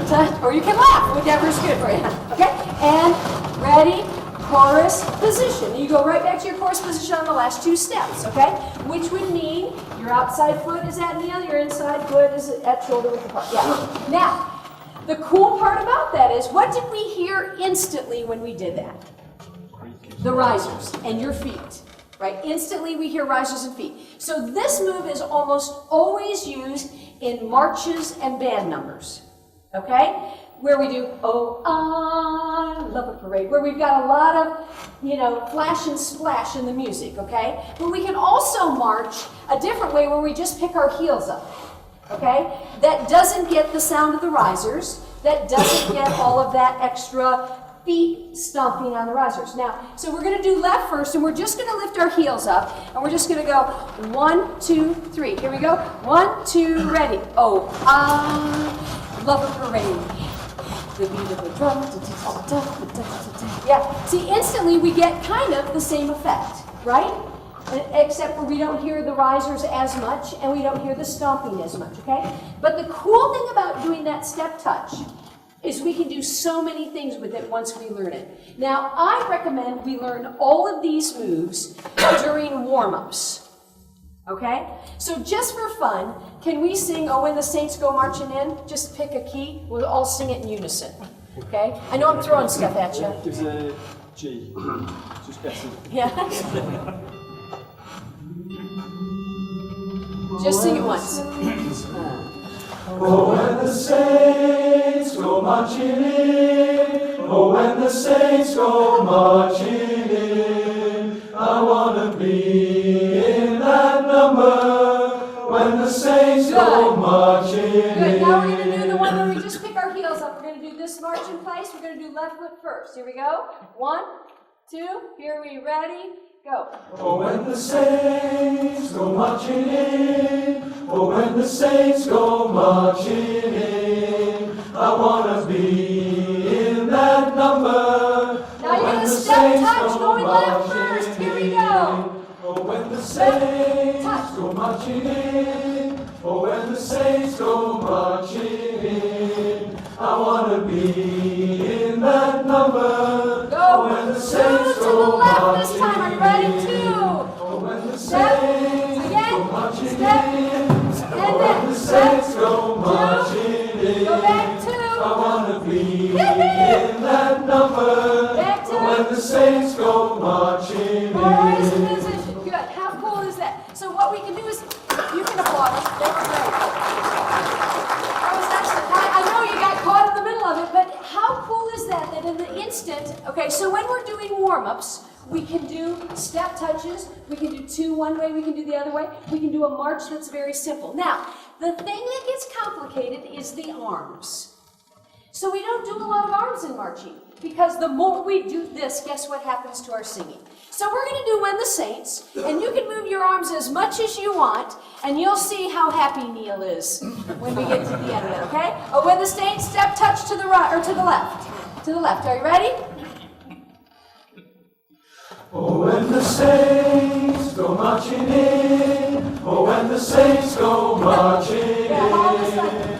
touch, or you can laugh. Whatever's good for you. Okay? And ready? Chorus position. You go right back to your chorus position on the last 2 steps, okay? Which would mean your outside foot is at knee, your inside foot is at shoulder width apart. Yeah. Now, the cool part about that is, what did we hear instantly when we did that? The risers and your feet, right? Instantly we hear risers and feet. So this move is almost always used in marches and band numbers, okay? Where we do, oh, I love a parade, where we've got a lot of, flash and splash in the music, okay? But we can also march a different way where we just pick our heels up, okay? That doesn't get the sound of the risers, that doesn't get all of that extra feet stomping on the risers. Now, so we're going to do left first, and we're just going to lift our heels up, and we're just going to go 1, 2, 3. Here we go. 1, 2, ready. Oh, I love a parade. The beat of the drum. Yeah. See, instantly we get kind of the same effect, right? Except for we don't hear the risers as much, and we don't hear the stomping as much, okay? But the cool thing about doing that step touch is we can do so many things with it once we learn it. Now, I recommend we learn all of these moves during warm-ups. Okay? So just for fun, can we sing Oh When the Saints Go Marching In? Just pick a key. We'll all sing it in unison. Okay? I know I'm throwing stuff at you. There's a G. Just guess it. Yeah. Just sing it once. Oh, when the saints go marching in, oh, when the saints go marching in, I want to be in that number, when the saints go marching in. Good, now we're going to do the one where we just pick our heels up. We're going to do this march in place. We're going to do left foot first. Here we go. 1, 2, here we ready, go. Oh, when the saints go marching in, oh, when the saints go marching in, I want to be in that number. Now you're going to step touch, going left first. Here we go. Oh, when the saints go marching in, oh, when the saints go marching in, I want to be in that number. Go. Oh, when the saints to the go left marching this time. Are you ready? 2. Oh, when the Step. saints Again. go marching Step. in, And when then the saints go 2. marching in, Go back 2. I want to be in that number. Back 2. When the saints go marching Chorus in. position. Good. How cool is that? So what we can do is, you can applaud them. They were great. I know you got caught in the middle of it, but how cool is that in the instant, okay, so when we're doing warm-ups, we can do step touches, we can do 2 one way, we can do the other way, we can do a march that's very simple. Now, the thing that gets complicated is the arms. So we don't do a lot of arms in marching, because the more we do this, guess what happens to our singing? So we're going to do When the Saints, and you can move your arms as much as you want, and you'll see how happy Neil is when we get to the end of it, okay? Oh, When the Saints, step touch to the right, or to the left. To the left. Are you ready? Oh, when the saints go marching in, oh, when the saints go marching in,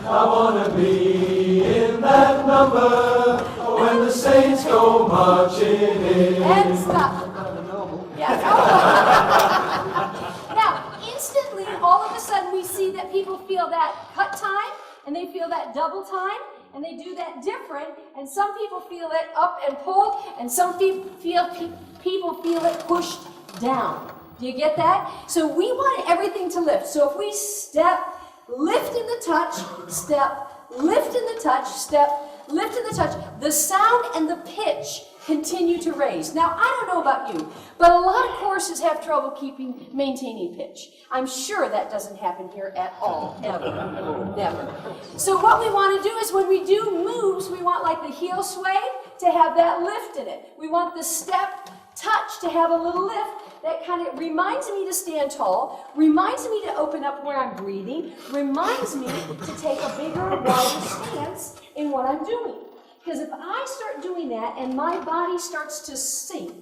I want to be in that number. Oh, when the saints go marching in. And stop. Yes. Now, instantly, all of a sudden, we see that people feel that cut time, and they feel that double time, and they do that different, and some people feel it up and pulled, and some people feel it pushed down. Do you get that? So we want everything to lift. So if we step, lift in the touch, step, lift in the touch, step, lift in the touch. The sound and the pitch continue to raise. Now, I don't know about you, but a lot of choruses have trouble maintaining pitch. I'm sure that doesn't happen here at all, ever, never. So what we want to do is when we do moves, we want like the heel sway to have that lift in it. We want the step touch to have a little lift. That kind of reminds me to stand tall, reminds me to open up where I'm breathing, reminds me to take a bigger, wider stance in what I'm doing. Because if I start doing that and my body starts to sink,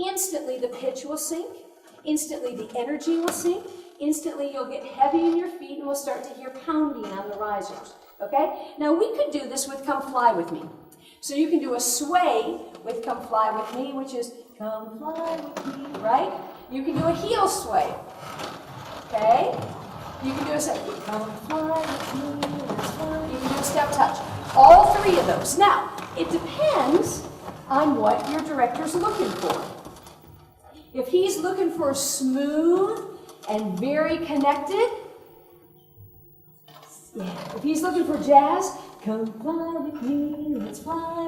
instantly the pitch will sink, instantly the energy will sink, instantly you'll get heavy in your feet and we'll start to hear pounding on the risers. Okay? Now we could do this with Come Fly With Me. So you can do a sway with Come Fly With Me, which is come fly with me, right? You can do a heel sway, okay? You can do a step, come fly with me, let's fly. You can do a step touch. All three of those. Now, it depends on what your director's looking for. If he's looking for smooth and very connected, yeah. If he's looking for jazz, come fly with me, let's fly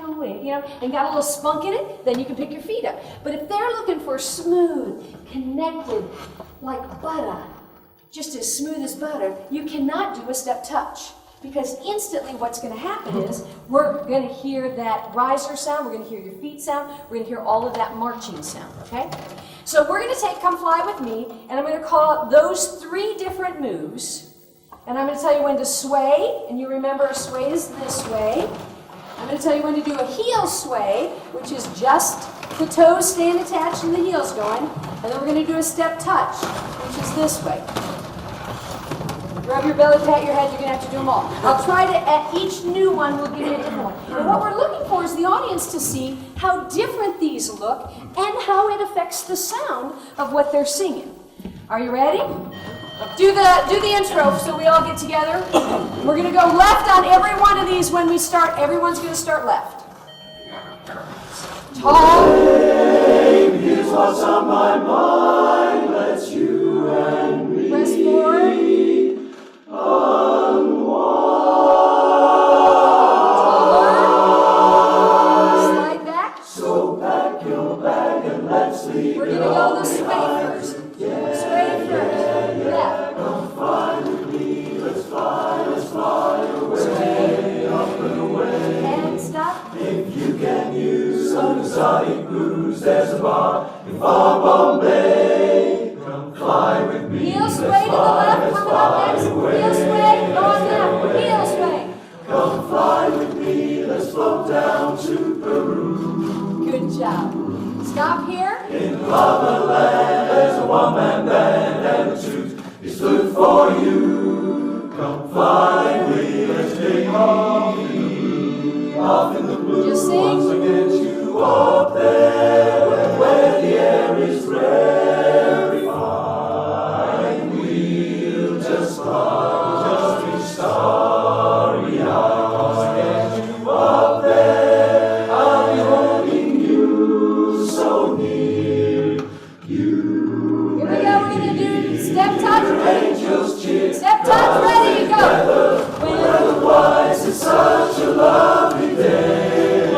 away, you know, and got a little spunk in it, then you can pick your feet up. But if they're looking for smooth, connected, like butter, just as smooth as butter, you cannot do a step touch. Because instantly what's going to happen is we're going to hear that riser sound, we're going to hear your feet sound, we're going to hear all of that marching sound, okay? So we're going to take Come Fly With Me, and I'm going to call out those three different moves. And I'm going to tell you when to sway, and you remember a sway is this way. I'm going to tell you when to do a heel sway, which is just the toes staying attached and the heels going. And then we're going to do a step touch, which is this way. Rub your belly, pat your head, you're going to have to do them all. I'll try to, at each new one, we'll give you a different one. And what we're looking for is the audience to see how different these look and how it affects the sound of what they're singing. Are you ready? Do the intro so we all get together. We're going to go left on every one of these when we start. Everyone's going to start left. Tall. Babe, here's what's on my mind. Let's you and me. Press forward. Taller. Slide back. So pack your bag and let's leave. We're going to go the sway first. Sway first. Left. Come fly with me, let's fly away, up and away. And stop. If you can use some exotic blues, there's a bar in far Bombay. Come fly with me, Heel sway to the left, coming up next. Heel sway, go on left. Heel sway. Come fly with me, let's float down to Peru. Good job. Stop here. In Lava Land, there's a one-man band and the truth is good for you. Come fly with me, let's take off in the blue. Off in the blue, Just sing. once I get you up there, where the air is rarefied. We'll just fly, just be starry-eyed. Once I get you up there, I'll be holding you so near you. Here we go. We're going to do step touch. Angels cheer. Step touch. Ready, go. Otherwise, it's such a lovely day.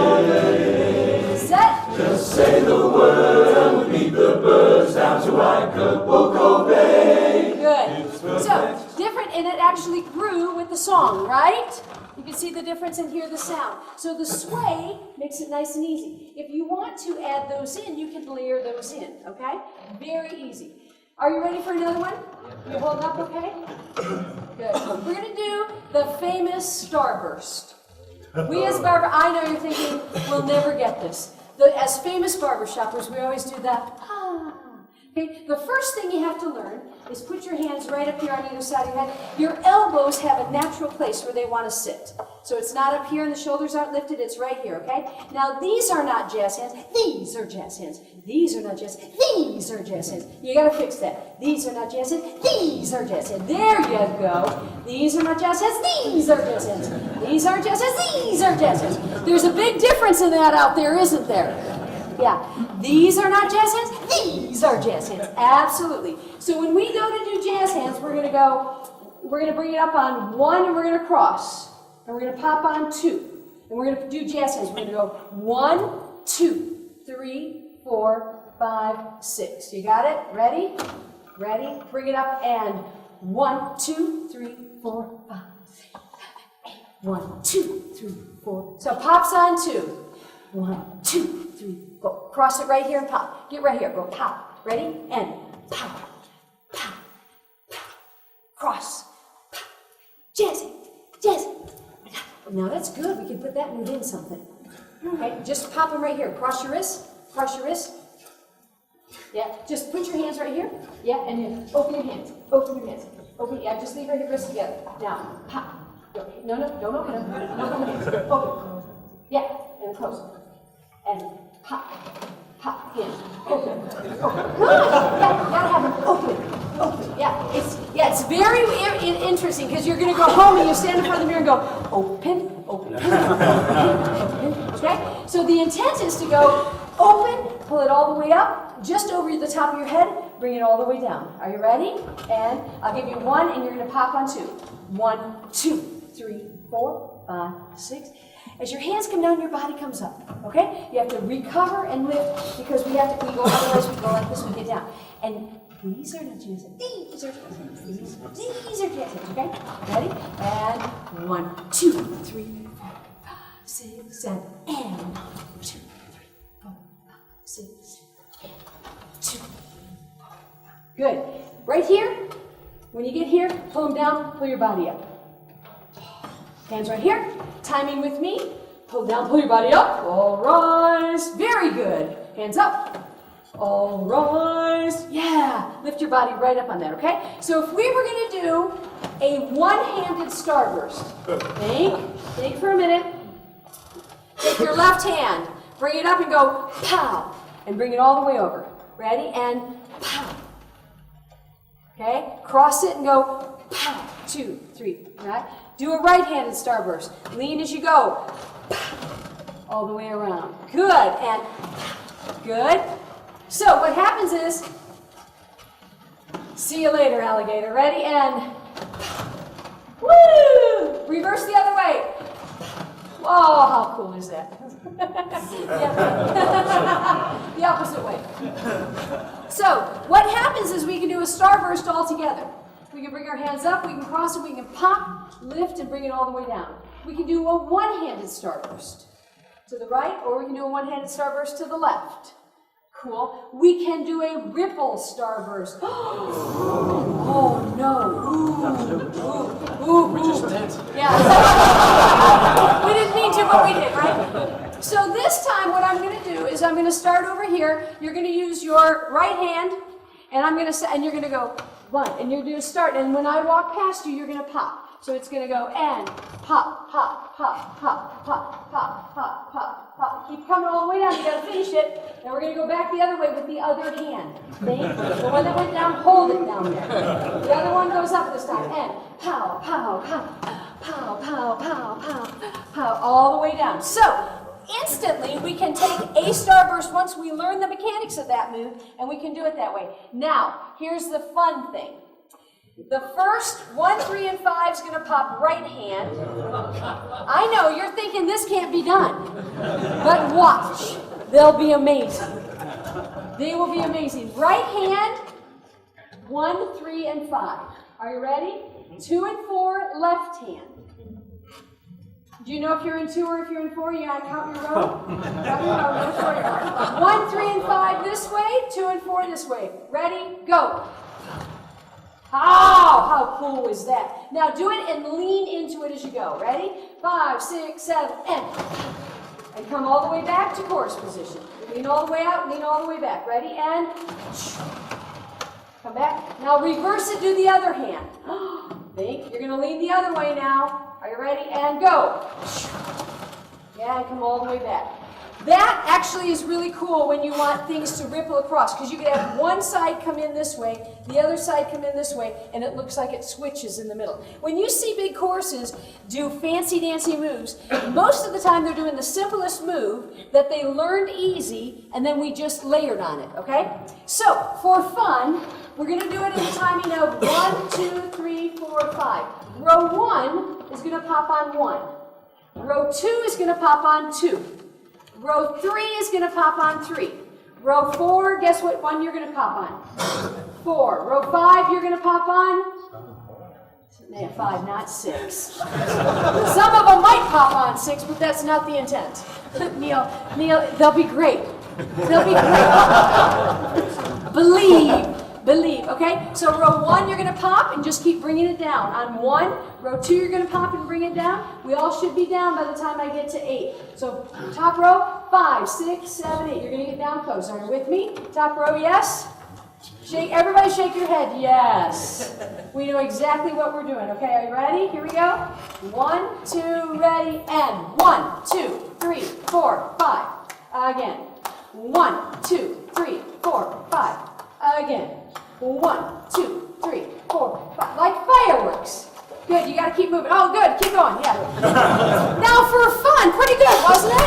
Set. Just say the word and we'll meet the birds down to Acapulco Bay. Good. So, different, and it actually grew with the song, right? You can see the difference and hear the sound. So the sway makes it nice and easy. If you want to add those in, you can layer those in, okay? Very easy. Are you ready for another one? You holding up okay? Good. We're going to do the famous Starburst. We as I know you're thinking, we'll never get this. As famous barbershoppers, we always do that. Okay, the first thing you have to learn is put your hands right up here on either side of your head. Your elbows have a natural place where they want to sit. So it's not up here and the shoulders aren't lifted, it's right here, okay? Now these are not jazz hands, these are jazz hands. These are not jazz hands, these are jazz hands. You gotta fix that. These are not jazz hands, these are jazz hands. There you go. These are not jazz hands, these are jazz hands. These aren't jazz hands, these are jazz hands. There's a big difference in that out there, isn't there? Yeah, these are not jazz hands, these are jazz hands, absolutely. So when we go to do jazz hands, we're going to go we're going to bring it up on 1 and we're going to cross. And we're going to pop on 2. And we're going to do jazz hands. We're going to go 1, 2, 3, 4, 5, 6. You got it? Ready? Ready? Bring it up and 1, 2, 3, 4, 5, 6, 7, 8. 1, 2, 3, 4. So pops on 2. 1, 2, 3, go. Cross it right here and pop. Get right here. Go pop. Ready? And pop, pop, pop. Cross. Pop. Jazzy, jazzy. Now that's good. We can put that move in something. Okay, just pop them right here. Cross your wrist. Cross your wrist. Yeah, just put your hands right here. Yeah, and you open your hands. Open your hands. Open. Yeah, just leave your wrists together. Now, pop. No, don't open them. Don't open hands. Open. Yeah, and close. And pop. Pop. Hands. Open. Open. Good. Yeah, you gotta have them open. Open. Yeah, it's very interesting because you're gonna go home and you stand in front of the mirror and go open, open, open, open. Okay? So the intent is to go open, pull it all the way up, just over the top of your head, bring it all the way down. Are you ready? And I'll give you 1 and you're going to pop on 2. 1, 2, 3, 4, 5, 6. As your hands come down, your body comes up. Okay? You have to recover and lift because we go, otherwise we go like this, we get down. And these are not jazz hands. These are jazz hands. These are jazz hands. Okay? Ready? And 1, 2, 3, 4, 5, 6, 7, and 1, 2, 3, 4, 5, 6, 7, 2. Good. Right here, when you get here, pull them down, pull your body up. Hands right here. Timing with me. Pull down, pull your body up. All rise. Very good. Hands up. All rise. Yeah. Lift your body right up on that, okay? So if we were going to do a one-handed starburst, think for a minute. Take your left hand, bring it up and go pow, and bring it all the way over. Ready? And pow. Okay? Cross it and go pow. 2, 3. Right? Do a right-handed starburst. Lean as you go. Pow. All the way around. Good. And good. So what happens is, see you later, alligator. Ready? And woo! Reverse the other way. Oh, how cool is that? The opposite way. So what happens is we can do a starburst all together. We can bring our hands up, we can cross it, we can pop, lift, and bring it all the way down. We can do a one-handed starburst to the right, or we can do a one-handed starburst to the left. Cool. We can do a ripple starburst. Oh no. Ooh. We just did. Yeah. We didn't mean to, but we did, right? So this time what I'm going to do is I'm going to start over here. You're going to use your right hand, and you're going to go 1, and you're going to start, and when I walk past you, you're going to pop. So it's going to go and pop, pop, pop, pop, pop, pop, pop, pop, pop. Keep coming all the way down. You got to finish it. Now we're going to go back the other way with the other hand. See? The one that went down, hold it down there. The other one goes up this time. And pow, pow, pow, pow, pow, pow, pow, pow, all the way down. So instantly we can take a starburst once we learn the mechanics of that move, and we can do it that way. Now, here's the fun thing. The first 1, 3, and 5 is going to pop right hand. I know, you're thinking this can't be done. But watch. They'll be amazing. They will be amazing. Right hand, 1, 3, and 5. Are you ready? 2 and 4, left hand. Do you know if you're in 2 or if you're in 4? You got to count your row? Count your row. Which way you are. 1, 3, and 5 this way. 2 and 4 this way. Ready? Go. Oh, how cool is that? Now do it and lean into it as you go. Ready? 5, 6, 7, and come all the way back to chorus position. Lean all the way out, lean all the way back. Ready? And come back. Now reverse it, do the other hand. Think. You're going to lean the other way now. Are you ready? And go. Yeah, and come all the way back. That actually is really cool when you want things to ripple across, because you can have one side come in this way, the other side come in this way, and it looks like it switches in the middle. When you see big choruses do fancy dancy moves, most of the time they're doing the simplest move that they learned easy, and then we just layered on it, okay? So, for fun, we're going to do it in the timing of 1, 2, 3, 4, 4, 5. Row 1 is going to pop on 1. Row 2 is going to pop on 2. Row 3 is going to pop on 3. Row 4, guess what one you're going to pop on? 4. Row 5, you're going to pop on? Yeah, 5, not 6. Some of them might pop on 6, but that's not the intent. Neil, they'll be great. They'll be great. Believe, okay? So row 1, you're going to pop and just keep bringing it down. On 1, row 2, you're going to pop and bring it down. We all should be down by the time I get to 8. So top row, 5, 6, 7, 8. You're going to get down close. Are you with me? Top row, yes? Everybody shake your head, yes. We know exactly what we're doing, okay? Are you ready? Here we go. 1, 2, ready, and 1, 2, 3, 4, 5. Again. 1, 2, 3, 4, 5. Again. 1, 2, 3, 4, 5. Like fireworks. Good, you got to keep moving. Oh, good, keep going, yeah. Now for fun, pretty good, wasn't it?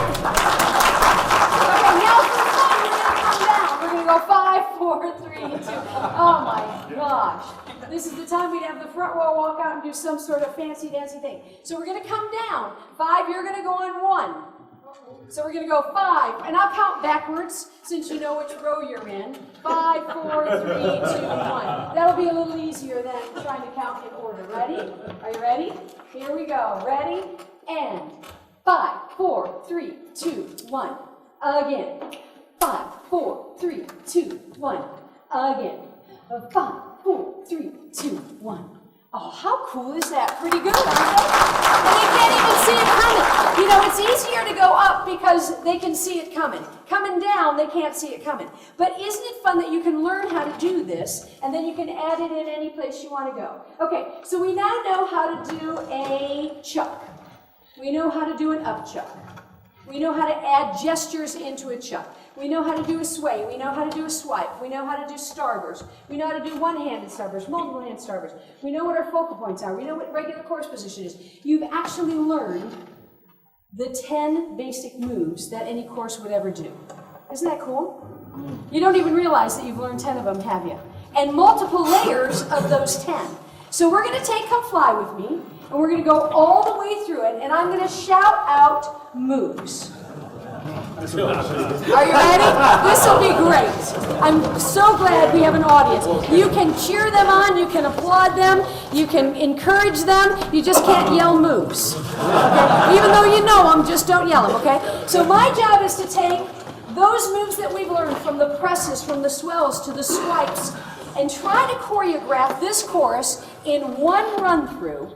Okay, now for fun, we're going to come down. We're going to go 5, 4, 3, 2. Oh my gosh. This is the time we'd have the front row walk out and do some sort of fancy dancy thing. So we're going to come down. 5, you're going to go on 1. So we're going to go 5, and I'll count backwards since you know which row you're in. 5, 4, 3, 2, 1. That'll be a little easier than trying to count in order. Ready? Are you ready? Here we go. Ready? And 5, 4, 3, 2, 1. Again. 5, 4, 3, 2, 1. Again. 5, 4, 3, 2, 1. Oh, how cool is that? Pretty good, aren't they? And they can't even see it coming. You know, it's easier to go up because they can see it coming. Coming down, they can't see it coming. But isn't it fun that you can learn how to do this, and then you can add it in any place you want to go? Okay, so we now know how to do a chuck. We know how to do an up chuck. We know how to add gestures into a chuck. We know how to do a sway. We know how to do a swipe. We know how to do starburst. We know how to do one-handed starburst, multiple-hand starburst. We know what our focal points are. We know what regular course position is. You've actually learned the 10 basic moves that any course would ever do. Isn't that cool? You don't even realize that you've learned 10 of them, have you? And multiple layers of those 10. So we're going to take Come Fly With Me, and we're going to go all the way through it, and I'm going to shout out moves. Are you ready? This will be great. I'm so glad we have an audience. You can cheer them on, you can applaud them, you can encourage them, you just can't yell moves. Okay? Even though you know them, just don't yell them, okay? So my job is to take those moves that we've learned from the presses, from the swells to the swipes, and try to choreograph this chorus in one run-through,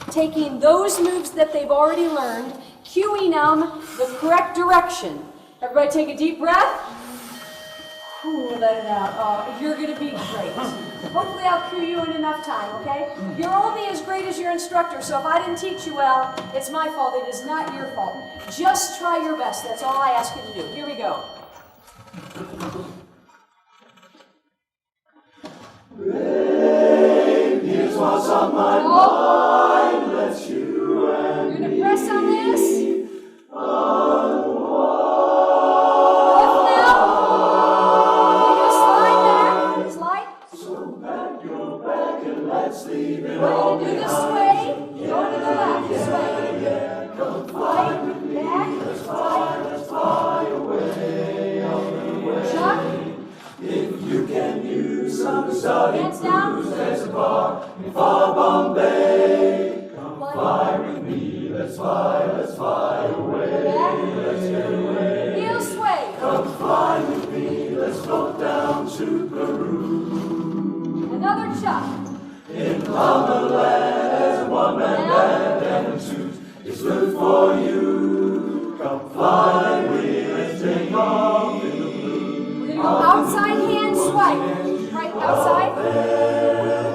taking those moves that they've already learned, cueing them the correct direction. Everybody take a deep breath. Ooh, let it out. Oh, you're going to be great. Hopefully I'll cue you in enough time, okay? You're only as great as your instructor, so if I didn't teach you well, it's my fault. It is not your fault. Just try your best. That's all I ask you to do. Here we go. Babe, here's what's on my mind. Let's you and You're going to press on this. Let's leave it We're all going to do the sway, go to the left, sway. Right, back, let's fly away on the way. chuck, If you can use some exotic hands down, blues, there's a bar in far Bombay. Come fly with me, let's fly away. back, Let's get away. heel sway. Come fly with me, let's float down to Peru. Another chuck. In Mama Land, there's a one-man band and a suit. It's good for you. Come fly with and take off in the blue. We're going to go outside hand swipe. Right, outside.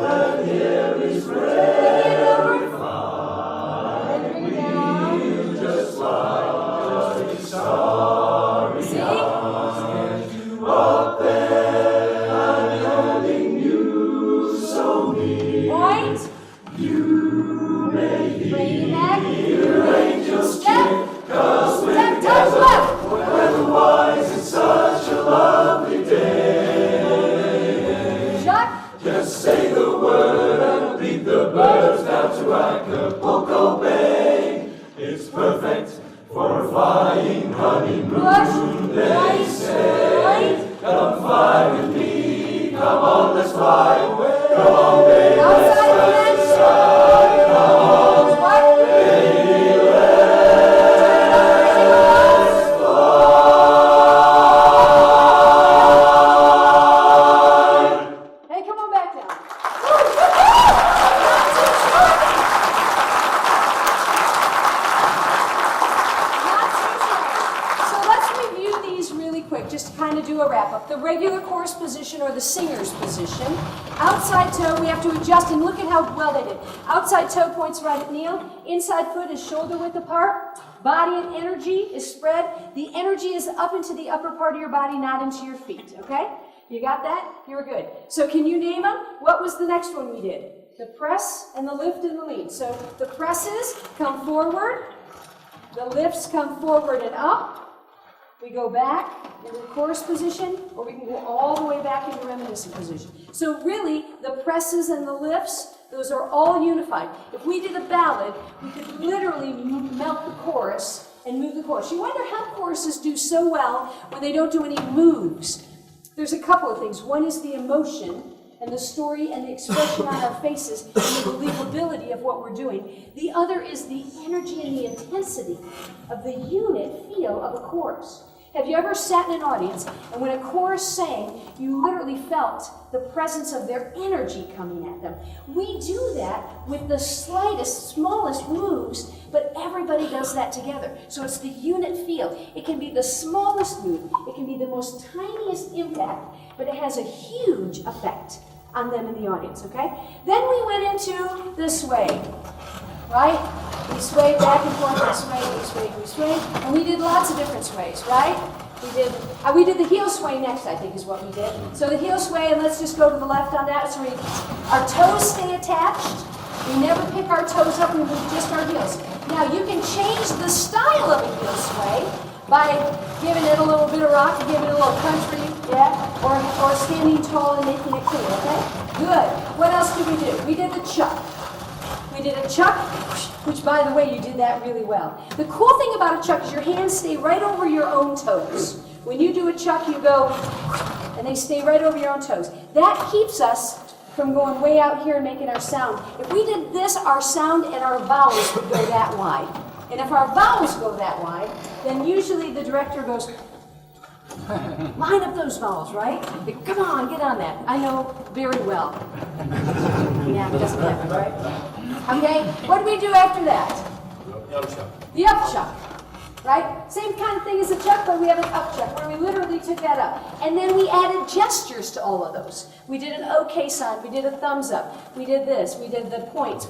And here is Turn the hand over. fly. And bring it down. Just like a starry See? stand you up there. I'm holding you so near. Point. You may Bring it back. hear angels Step. cheer, 'cause when Step, touch together, left. weatherwise it's such a lovely day. Chuck. wrap up. The regular chorus position or the singer's position. Outside toe, we have to adjust, and look at how well they did. Outside toe points right at kneel. Inside foot is shoulder width apart. Body and energy is spread. The energy is up into the upper part of your body, not into your feet, okay? You got that? You're good. So can you name them? What was the next one we did? The press and the lift and the lean. So the presses come forward. The lifts come forward and up. We go back into the chorus position, or we can go all the way back into reminiscent position. So really, the presses and the lifts, those are all unified. If we did a ballad, we could literally melt the chorus and move the chorus. You wonder how choruses do so well when they don't do any moves. There's a couple of things. One is the emotion and the story and the expression on our faces and the believability of what we're doing. The other is the energy and the intensity of the unit feel of a chorus. Have you ever sat in an audience and when a chorus sang, you literally felt the presence of their energy coming at them? We do that with the slightest, smallest moves, but everybody does that together. So it's the unit feel. It can be the smallest move. It can be the most tiniest impact, but it has a huge effect on them in the audience, okay? Then we went into the sway, right? We swayed back and forth, we swayed, and we did lots of different sways, right? We did the heel sway next, I think is what we did. So the heel sway, and let's just go to the left on that. So our toes stay attached. We never pick our toes up, we move just our heels. Now you can change the style of a heel sway by giving it a little bit of rock, giving it a little country, yeah, or standing tall and making it clear, okay? Good. What else did we do? We did the chuck. We did a chuck, which, by the way, you did that really well. The cool thing about a chuck is your hands stay right over your own toes. When you do a chuck, you go, and they stay right over your own toes. That keeps us from going way out here and making our sound. If we did this, our sound and our vowels would go that wide. And if our vowels go that wide, then usually the director goes, line up those vowels, right? Come on, get on that. I know very well. Yeah, it doesn't happen, right? Okay, what do we do after that? The up chuck, right? Same kind of thing as a chuck, but we have an up chuck where we literally took that up. And then we added gestures to all of those. We did an okay sign, we did a thumbs up, we did this, we did the points,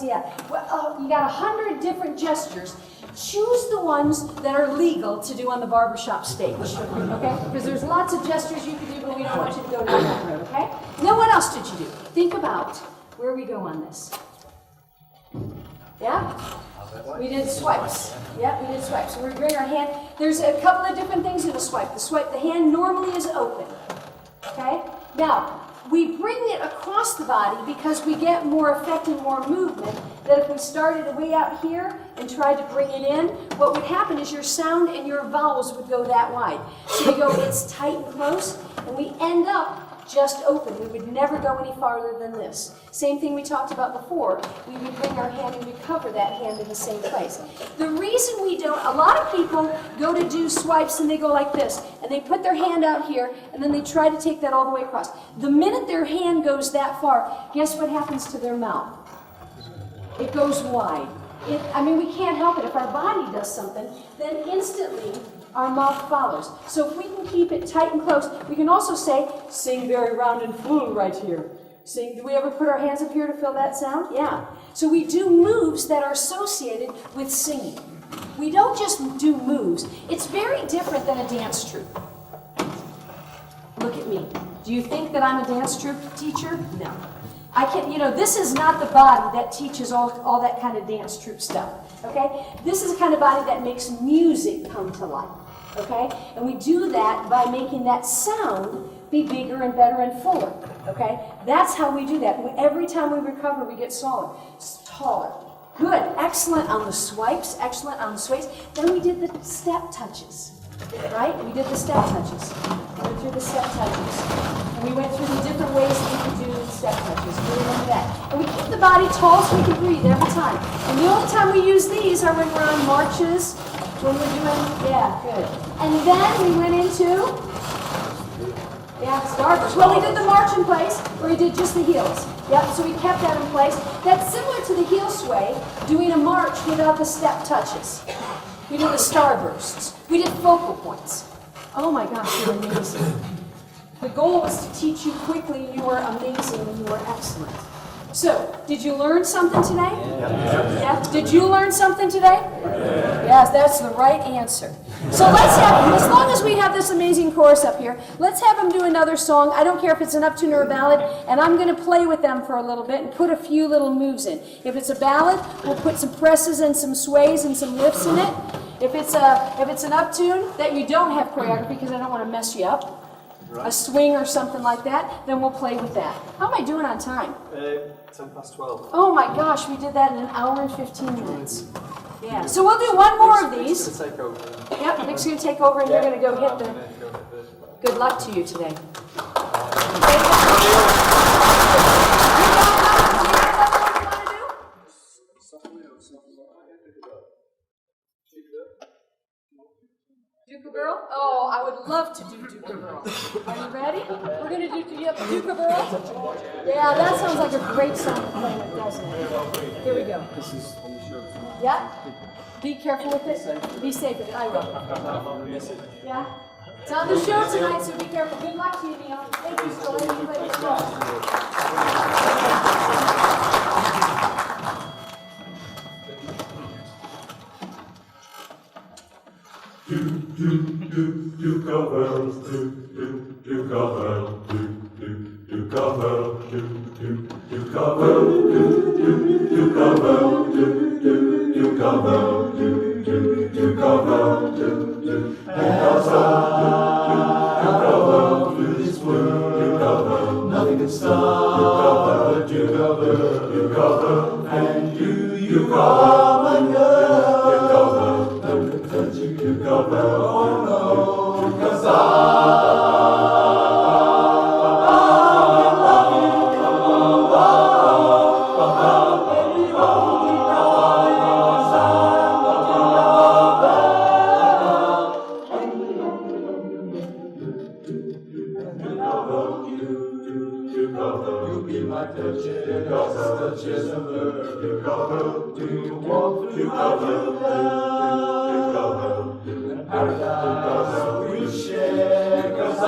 yeah. Well, you got 100 different gestures. Choose the ones that are legal to do on the barbershop stage, okay? Because there's lots of gestures you can do, but we don't want you to go down that road, okay? Now what else did you do? Think about where we go on this. Yeah? We did swipes. Yeah, we did swipes. So we bring our hand. There's a couple of different things in a swipe. The hand normally is open. Okay? Now, we bring it across the body because we get more effect and more movement than if we started way out here and tried to bring it in. What would happen is your sound and your vowels would go that wide. So we go, it's tight and close, and we end up just open. We would never go any farther than this. Same thing we talked about before. We would bring our hand and recover that hand in the same place. The reason we don't, a lot of people go to do swipes and they go like this, and they put their hand out here, and then they try to take that all the way across. The minute their hand goes that far, guess what happens to their mouth? It goes wide. We can't help it. If our body does something, then instantly our mouth follows. So if we can keep it tight and close, we can also say, sing very round and full right here. Sing, do we ever put our hands up here to feel that sound? Yeah. So we do moves that are associated with singing. We don't just do moves. It's very different than a dance troupe. Look at me. Do you think that I'm a dance troupe teacher? No. I can, this is not the body that teaches all that kind of dance troupe stuff, okay? This is the kind of body that makes music come to life, okay? And we do that by making that sound be bigger and better and fuller, okay? That's how we do that. Every time we recover, we get taller. Good, excellent on the swipes, excellent on the sways. Then we did the step touches, right? We did the step touches. We went through the step touches. And we went through the different ways that we could do step touches. We remember that. And we keep the body tall so we can breathe every time. And the only time we use these are when we're on marches, when we're doing, yeah, good. And then we went into, starters. Well, we did the march in place, or we did just the heels. Yep, so we kept that in place. That's similar to the heel sway, doing a march without the step touches. We did the starbursts. We did focal points. Oh my gosh, you're amazing. The goal was to teach you quickly. You were amazing and you were excellent. So, did you learn something today? Yeah. Did you learn something today? Yes, that's the right answer. So let's have, as long as we have this amazing chorus up here, let's have them do another song. I don't care if it's an uptune or a ballad, and I'm going to play with them for a little bit and put a few little moves in. If it's a ballad, we'll put some presses and some sways and some lifts in it. If it's an uptune that you don't have choreography, because I don't want to mess you up, a swing or something like that, then we'll play with that. How am I doing on time? 10 past 12. Oh my gosh, we did that in 1 hour and 15 minutes. Yeah, so we'll do one more of these. Nick's going to take over. Yep, Nick's going to take over and you're going to go hit the... Good luck to you today. Duke Girl? Oh, I would love to do Duke Girl. Are you ready? We're going to do Duke Girl? Yeah, that sounds like a great song to play with, doesn't it? Here we go. This is on the show. Yeah? Be careful with it. Be safe with it. I will. Yeah? It's on the show tonight, so be careful. Good luck to you, Neil. Thank you for letting me play this song. Nothing can stop you cover, and you come and go. You cover, oh no, 'cause you'll be my touches, touches of love. You cover, you walk through love. And paradise we share, 'cause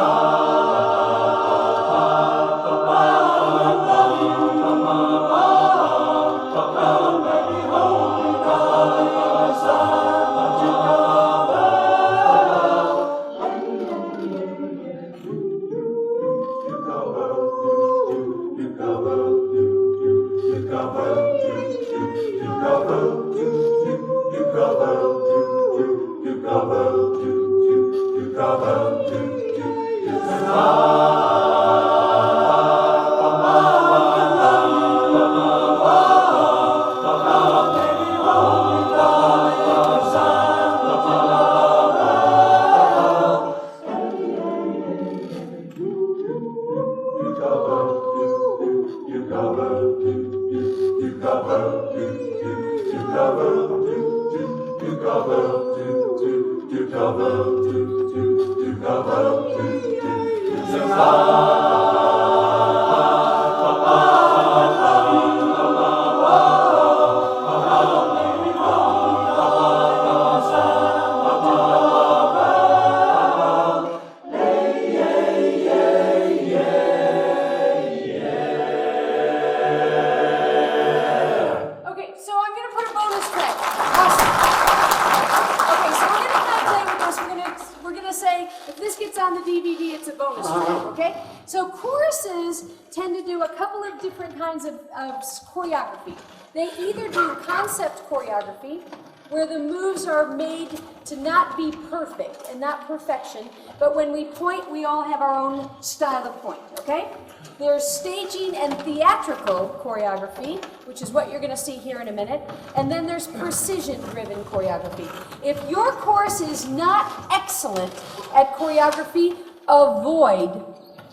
choreography. They either do concept choreography, where the moves are made to not be perfect and not perfection, but when we point, we all have our own style of point, okay? There's staging and theatrical choreography, which is what you're going to see here in a minute, and then there's precision-driven choreography. If your course is not excellent at choreography, avoid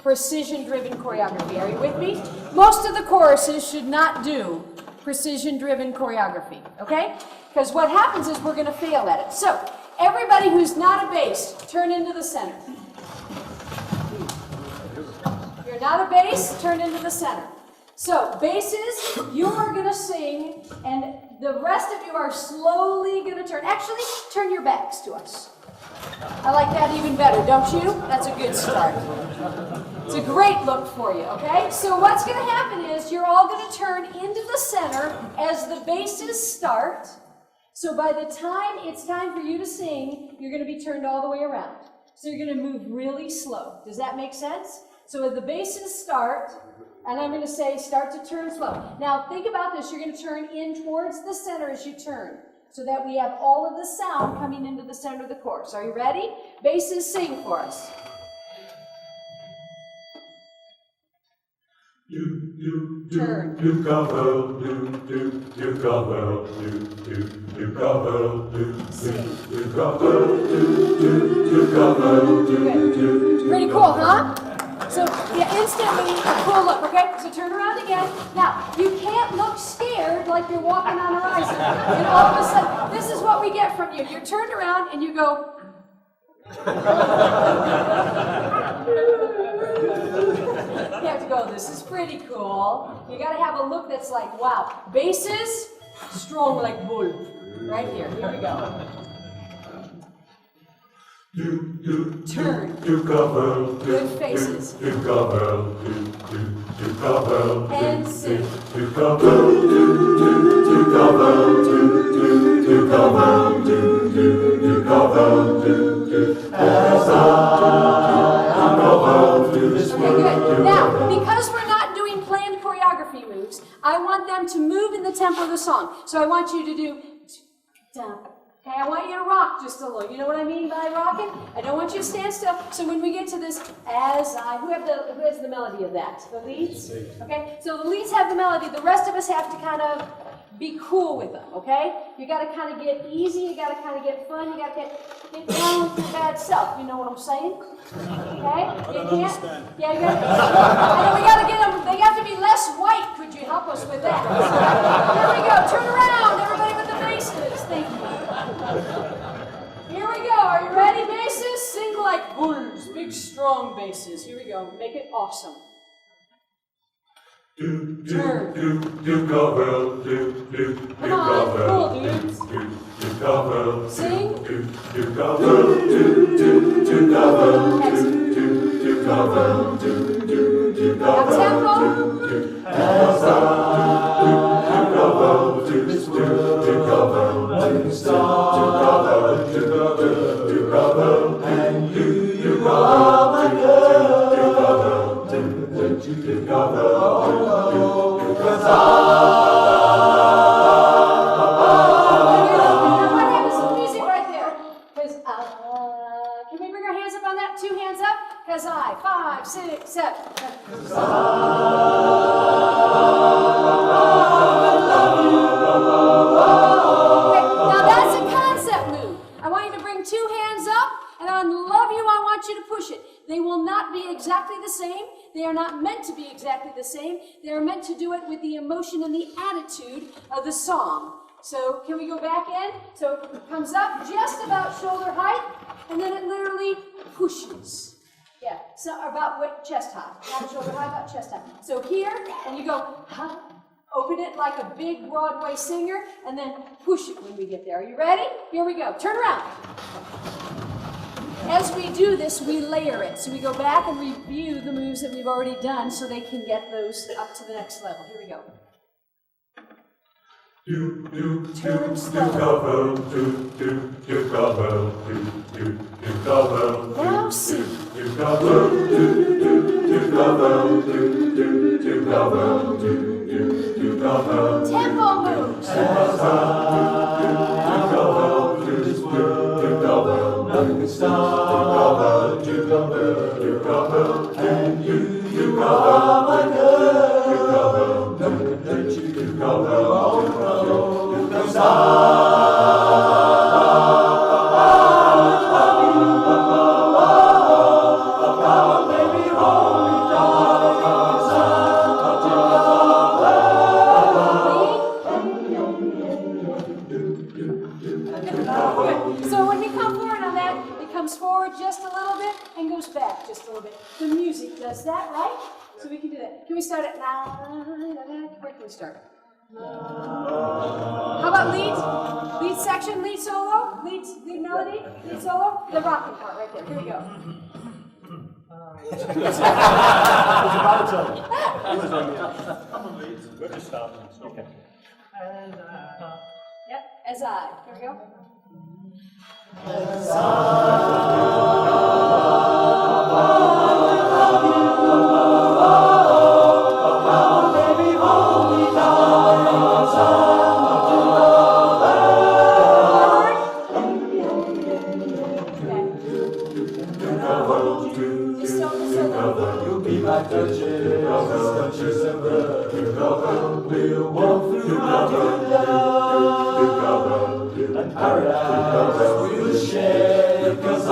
precision-driven choreography. Are you with me? Most of the choruses should not do precision-driven choreography, okay? Because what happens is we're going to fail at it. So, everybody who's not a bass, turn into the center. If you're not a bass, turn into the center. So, basses, you are going to sing, and the rest of you are slowly going to turn. Actually, turn your backs to us. I like that even better, don't you? That's a good start. It's a great look for you, okay? So what's going to happen is you're all going to turn into the center as the basses start. So by the time it's time for you to sing, you're going to be turned all the way around. So you're going to move really slow. Does that make sense? So as the basses start, and I'm going to say start to turn slow. Now think about this. You're going to turn in towards the center as you turn, so that we have all of the sound coming into the center of the chorus. Are you ready? Basses, sing for us. Turn. Pretty cool, huh? So yeah, instantly a cool look, okay? So turn around again. Now, you can't look scared like you're walking on a horizon. And all of a sudden, this is what we get from you. You're turned around and you go. You have to go, this is pretty cool. You gotta have a look that's like, wow. Basses, strong like bull. Right here, here we go. Turn. Good faces. And sing. Okay, good. Now, because we're not doing planned choreography moves, I want them to move in the tempo of the song. So I want you to do okay, I want you to rock just a little. You know what I mean by rocking? I don't want you to stand still. So when we get to this, who has the melody of that? The leads? Okay, so the leads have the melody. The rest of us have to kind of be cool with them, okay? You got to kind of get easy. You got to kind of get fun. You got to get down with your bad self. You know what I'm saying? Okay? You can't? Yeah, you got to. I know we got to get them. They have to be less white. Could you help us with that? Here we go. Turn around, everybody with the basses. Thank you. Here we go. Are you ready, basses? Sing like bulls. Big, strong basses. Here we go. Make it awesome. Turn. Come on, cool dudes. Sing. Now tempo. Can we bring our hands up on that? 2 hands up. 'Cause 5, 6, 7. Now that's a concept move. I want you to bring 2 hands up, and on love you, I want you to push it. They will not be exactly the same. They are not meant to be exactly the same. They are meant to do it with the emotion and the attitude of the song. So can we go back in? So it comes up just about shoulder height, and then it literally pushes. Yeah, so about what chest high. Not shoulder high, about chest high. So here, and you go, open it like a big Broadway singer, and then push it when we get there. Are you ready? Here we go. Turn around. As we do this, we layer it. So we go back and review the moves that we've already done so they can get those up to the next level. Here we go. Turn slow. Now sing. Tempo moves. Nothing can stop. And you are my girl. Nothing can hurt you. You can stop. Baby, hold me, darling. So when we come forward on that, it comes forward just a little bit and goes back just a little bit. The music does that, right? So we can do that. Can we start at 9? Where can we start? How about lead section, lead solo, lead melody, lead solo? The rocking part right there. Here we go. We're just starting. Okay. Yep, as I. Here we go. We'll walk through mountain love and paradise we'll share, 'cause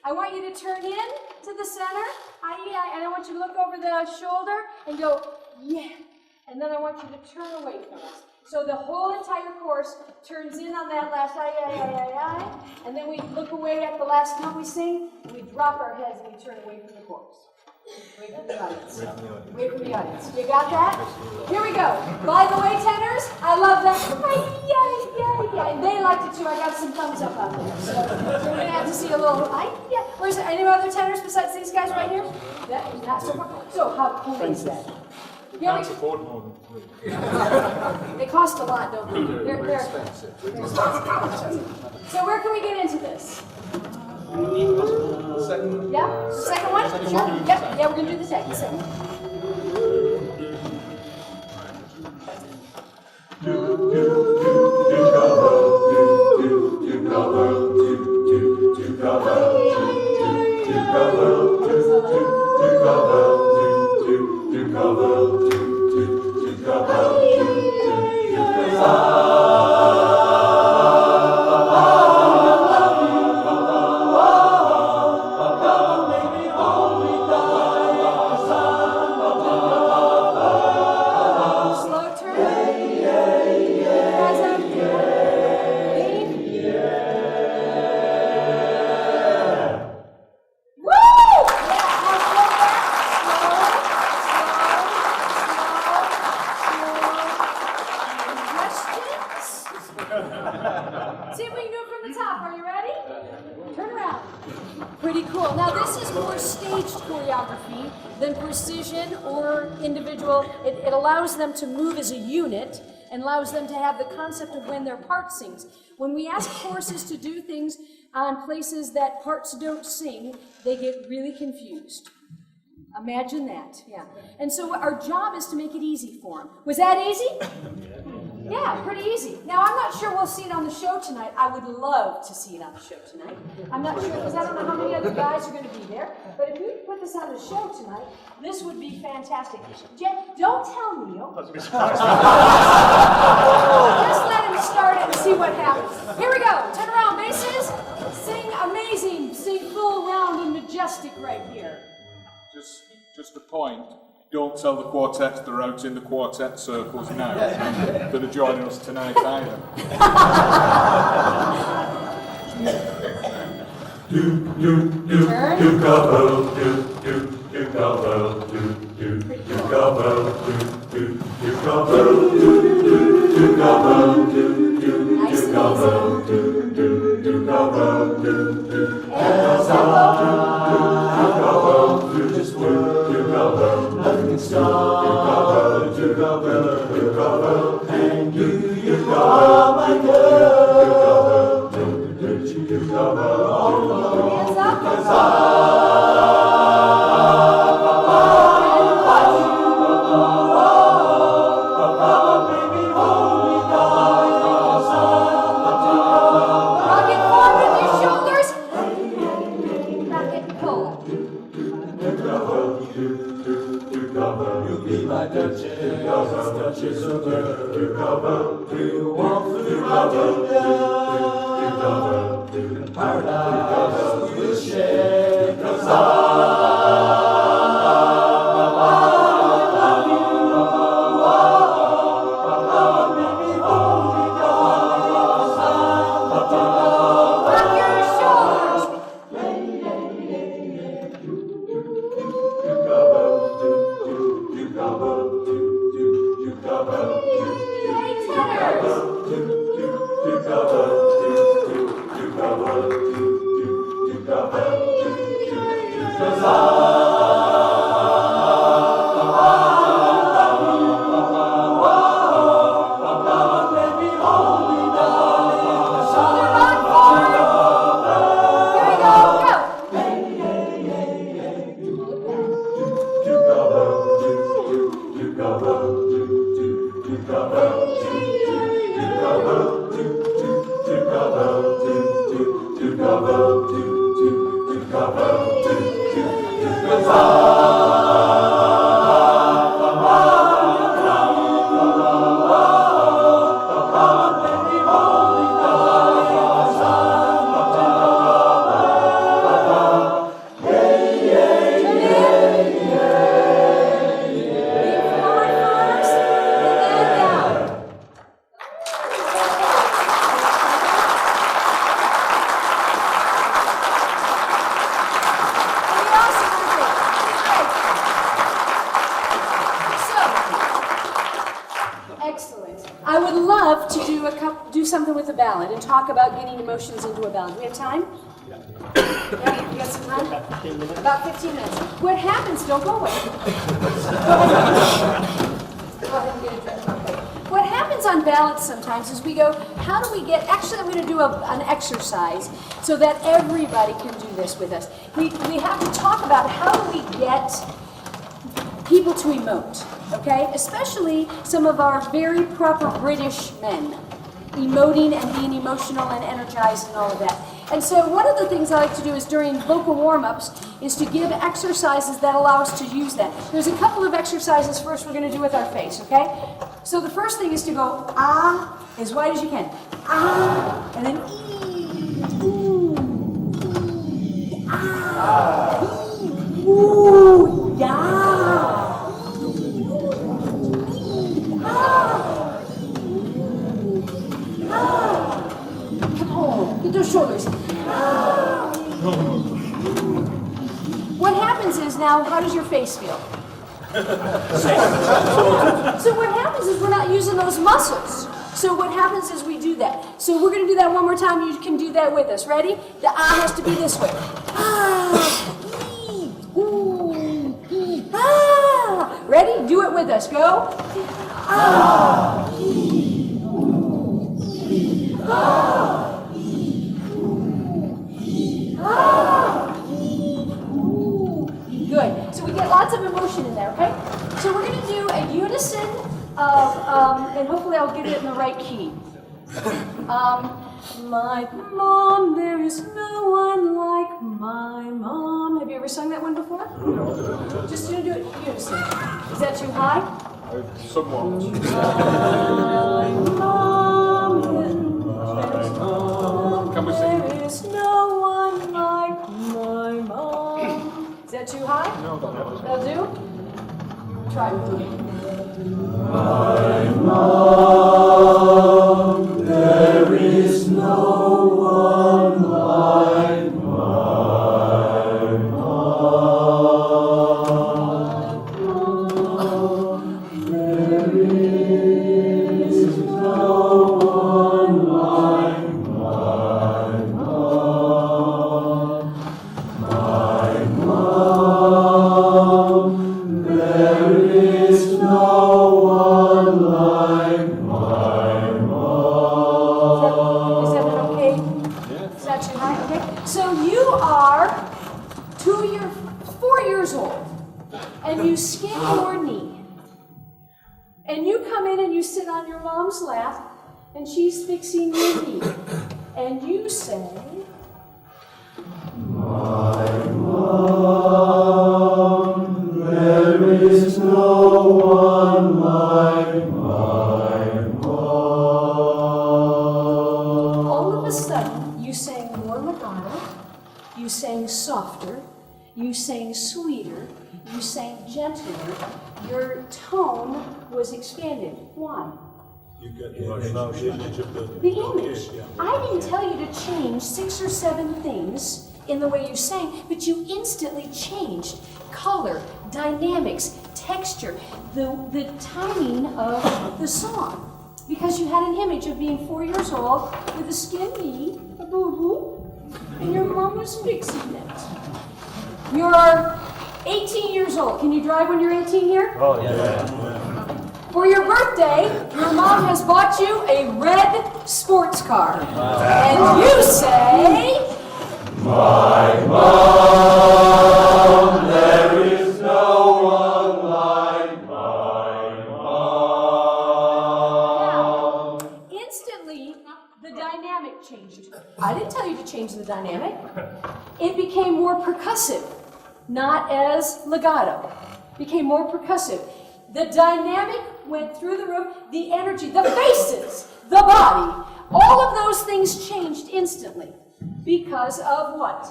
I want you to turn in to the center, and I want you to look over the shoulder and go, yeah. And then I want you to turn away from us. So the whole entire course turns in on that last and then we look away at the last note we sing, and we drop our heads and we turn away from the chorus. Away from the audience. Away from the audience. You got that? Here we go. By the way, tenors, I love that. And they liked it too. I got some thumbs up out there. So we're going to have to see a little, Where's there any other tenors besides these guys right here? Not so far. So how cool is that? Can't afford more than 3. They cost a lot, don't they? They're expensive. So where can we get into this? Second. Yeah? The second one? Sure. Yep. Yeah, we're going to do the second. Them to move as a unit and allows them to have the concept of when their part sings. When we ask choruses to do things on places that parts don't sing, they get really confused. Imagine that, yeah. And so our job is to make it easy for them. Was that easy? Yeah, pretty easy. Now, I'm not sure we'll see it on the show tonight. I would love to see it on the show tonight. I'm not sure because I don't know how many other guys are going to be there. But if we put this on the show tonight, this would be fantastic. Jen, don't tell Neil. Just let him start it and see what happens. Here we go. Turn around, basses. Sing amazing. Sing full, round, and majestic right here. Just a point. don't tell the quartets they're out in the quartet circles now that are joining us tonight either. Something with a ballad and talk about getting emotions into a ballad. Do we have time? Yeah. You got some time? About 15 minutes. About 15 minutes. What happens, don't go away. What happens on ballads sometimes is we go, how do we get, actually I'm going to do an exercise so that everybody can do this with us. We have to talk about how do we get people to emote, okay? Especially some of our very proper British men. Emoting and being emotional and energized and all of that. And so one of the things I like to do is during vocal warm-ups is to give exercises that allow us to use that. There's a couple of exercises first we're going to do with our face, okay? So the first thing is to go ah as wide as you can. Ah, and then ee, ooh, ah, ooh, yeah. Come on, get those shoulders. What happens is now, how does your face feel? So what happens is we're not using those muscles. So what happens is we do that. So we're going to do that one more time. You can do that with us. Ready? The ah has to be this way. Ah, ee, ooh, ee, ah. Ready? Do it with us. Go. Ah, ee, ooh, ee, ah. Good. So we get lots of emotion in there, okay? So we're going to do a unison of, and hopefully I'll get it in the right key. Like mom, there is no one like my mom. Have you ever sung that one before? Just do it in unison. Is that too high? Somewhat. My mom, Can we sing? there is no one like my mom. Is that too high? No, don't have That'll do? Try with me. My mom, there is no one like my mom. There is no one like my mom. My mom, there is no one like my mom. Is that okay? Is that too high? Okay. So you are 4 years old, and you skin your knee. And you come in and you sit on your mom's lap, and she's fixing your knee. And you say, My mom, there is no one like my mom. all of a sudden, you sang more legato, you sang softer, you sang sweeter, you sang gentler. Your tone was expanded. Why? You get the image of the image. yeah. I didn't tell you to change 6 or 7 things in the way you sang, but you instantly changed color, dynamics, texture, the timing of the song. Because you had an image of being 4 years old with a skin knee, a boo-boo, and your mom was fixing it. You're 18 years old. Can you drive when you're 18 here? Oh, yeah. For your birthday, your mom has bought you a red sports car. And you say, My mom, there is no one like my mom. instantly, the dynamic changed. I didn't tell you to change the dynamic. It became more percussive, not as legato. Became more percussive. The dynamic went through the room, the energy, the faces, the body, all of those things changed instantly. Because of what?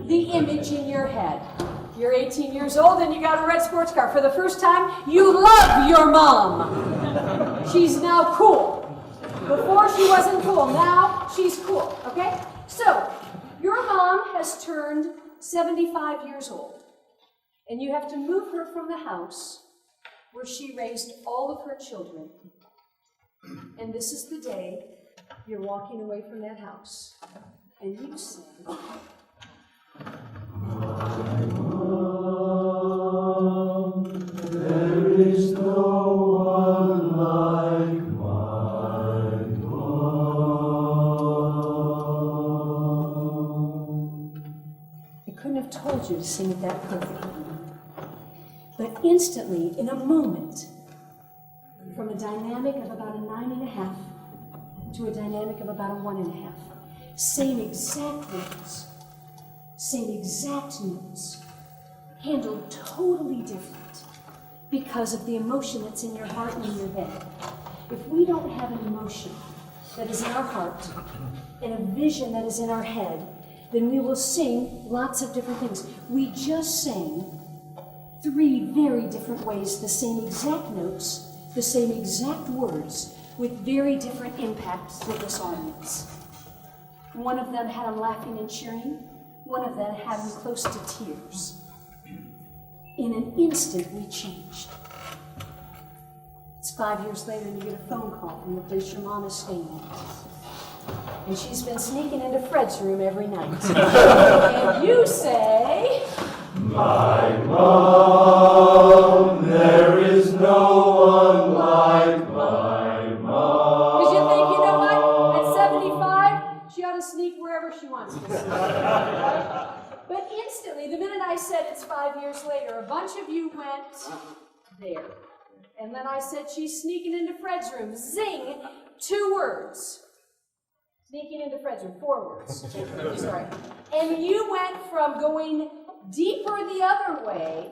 The image in your head. You're 18 years old and you got a red sports car. For the first time, you love your mom. She's now cool. Before she wasn't cool, now she's cool, okay? So, your mom has turned 75 years old. And you have to move her from the house where she raised all of her children. And this is the day you're walking away from that house. And you say, My mom, there is no one like my mom. I couldn't have told you to sing it that perfectly. But instantly, in a moment, from a dynamic of about a 9.5 to a dynamic of about a 1.5, same exact words, same exact notes, handled totally different because of the emotion that's in your heart and in your head. If we don't have an emotion that is in our heart and a vision that is in our head, then we will sing lots of different things. We just sang 3 very different ways, the same exact notes, the same exact words, with very different impacts with this audience. One of them had them laughing and cheering. One of them had them close to tears. In an instant, we changed. It's 5 years later and you get a phone call from the place your mom is staying at. And she's been sneaking into Fred's room every night. And you say, My mom, there is no one like my mom. because you think, you know what? At 75, she ought to sneak wherever she wants to sneak. Right? But instantly, the minute I said it's 5 years later, a bunch of you went there. And then I said she's sneaking into Fred's room. Zing! 2 words. Sneaking into Fred's room. 4 words. Sorry. And you went from going deeper the other way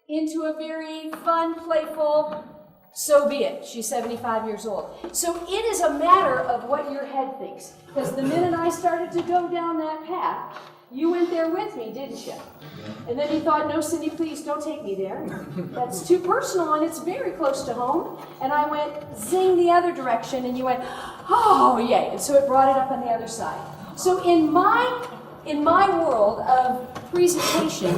into a very fun, playful, so be it. She's 75 years old. So it is a matter of what your head thinks. Because the minute I started to go down that path, You went there with me, didn't you? And then you thought, no, Cindy, please don't take me there. That's too personal and it's very close to home. And I went zing the other direction and you went, oh, yay. And so it brought it up on the other side. So in my world of presentation,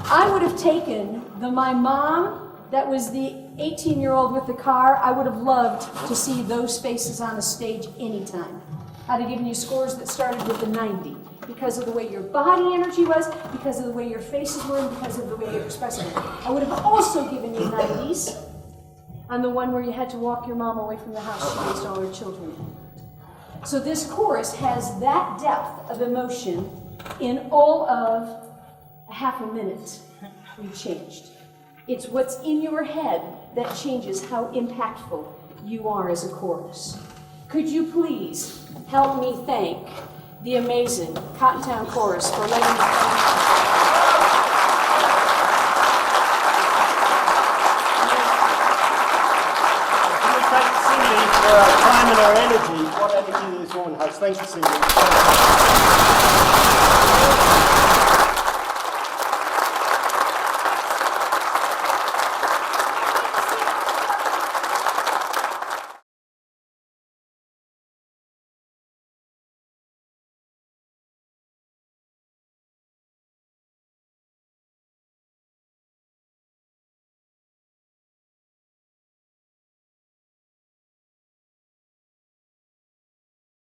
I would have taken my mom, that was the 18-year-old with the car. I would have loved to see those faces on a stage anytime. I'd have given you scores that started with a 90 because of the way your body energy was, because of the way your faces were, and because of the way you're expressing it. I would have also given you 90s on the one where you had to walk your mom away from the house she raised all her children in. So this chorus has that depth of emotion in all of a half a minute. We changed. It's what's in your head that changes how impactful you are as a chorus. Could you please help me thank the amazing Cottontown Chorus for letting me... Thank Cindy for her time and her energy. What energy this woman has. Thank you, Cindy.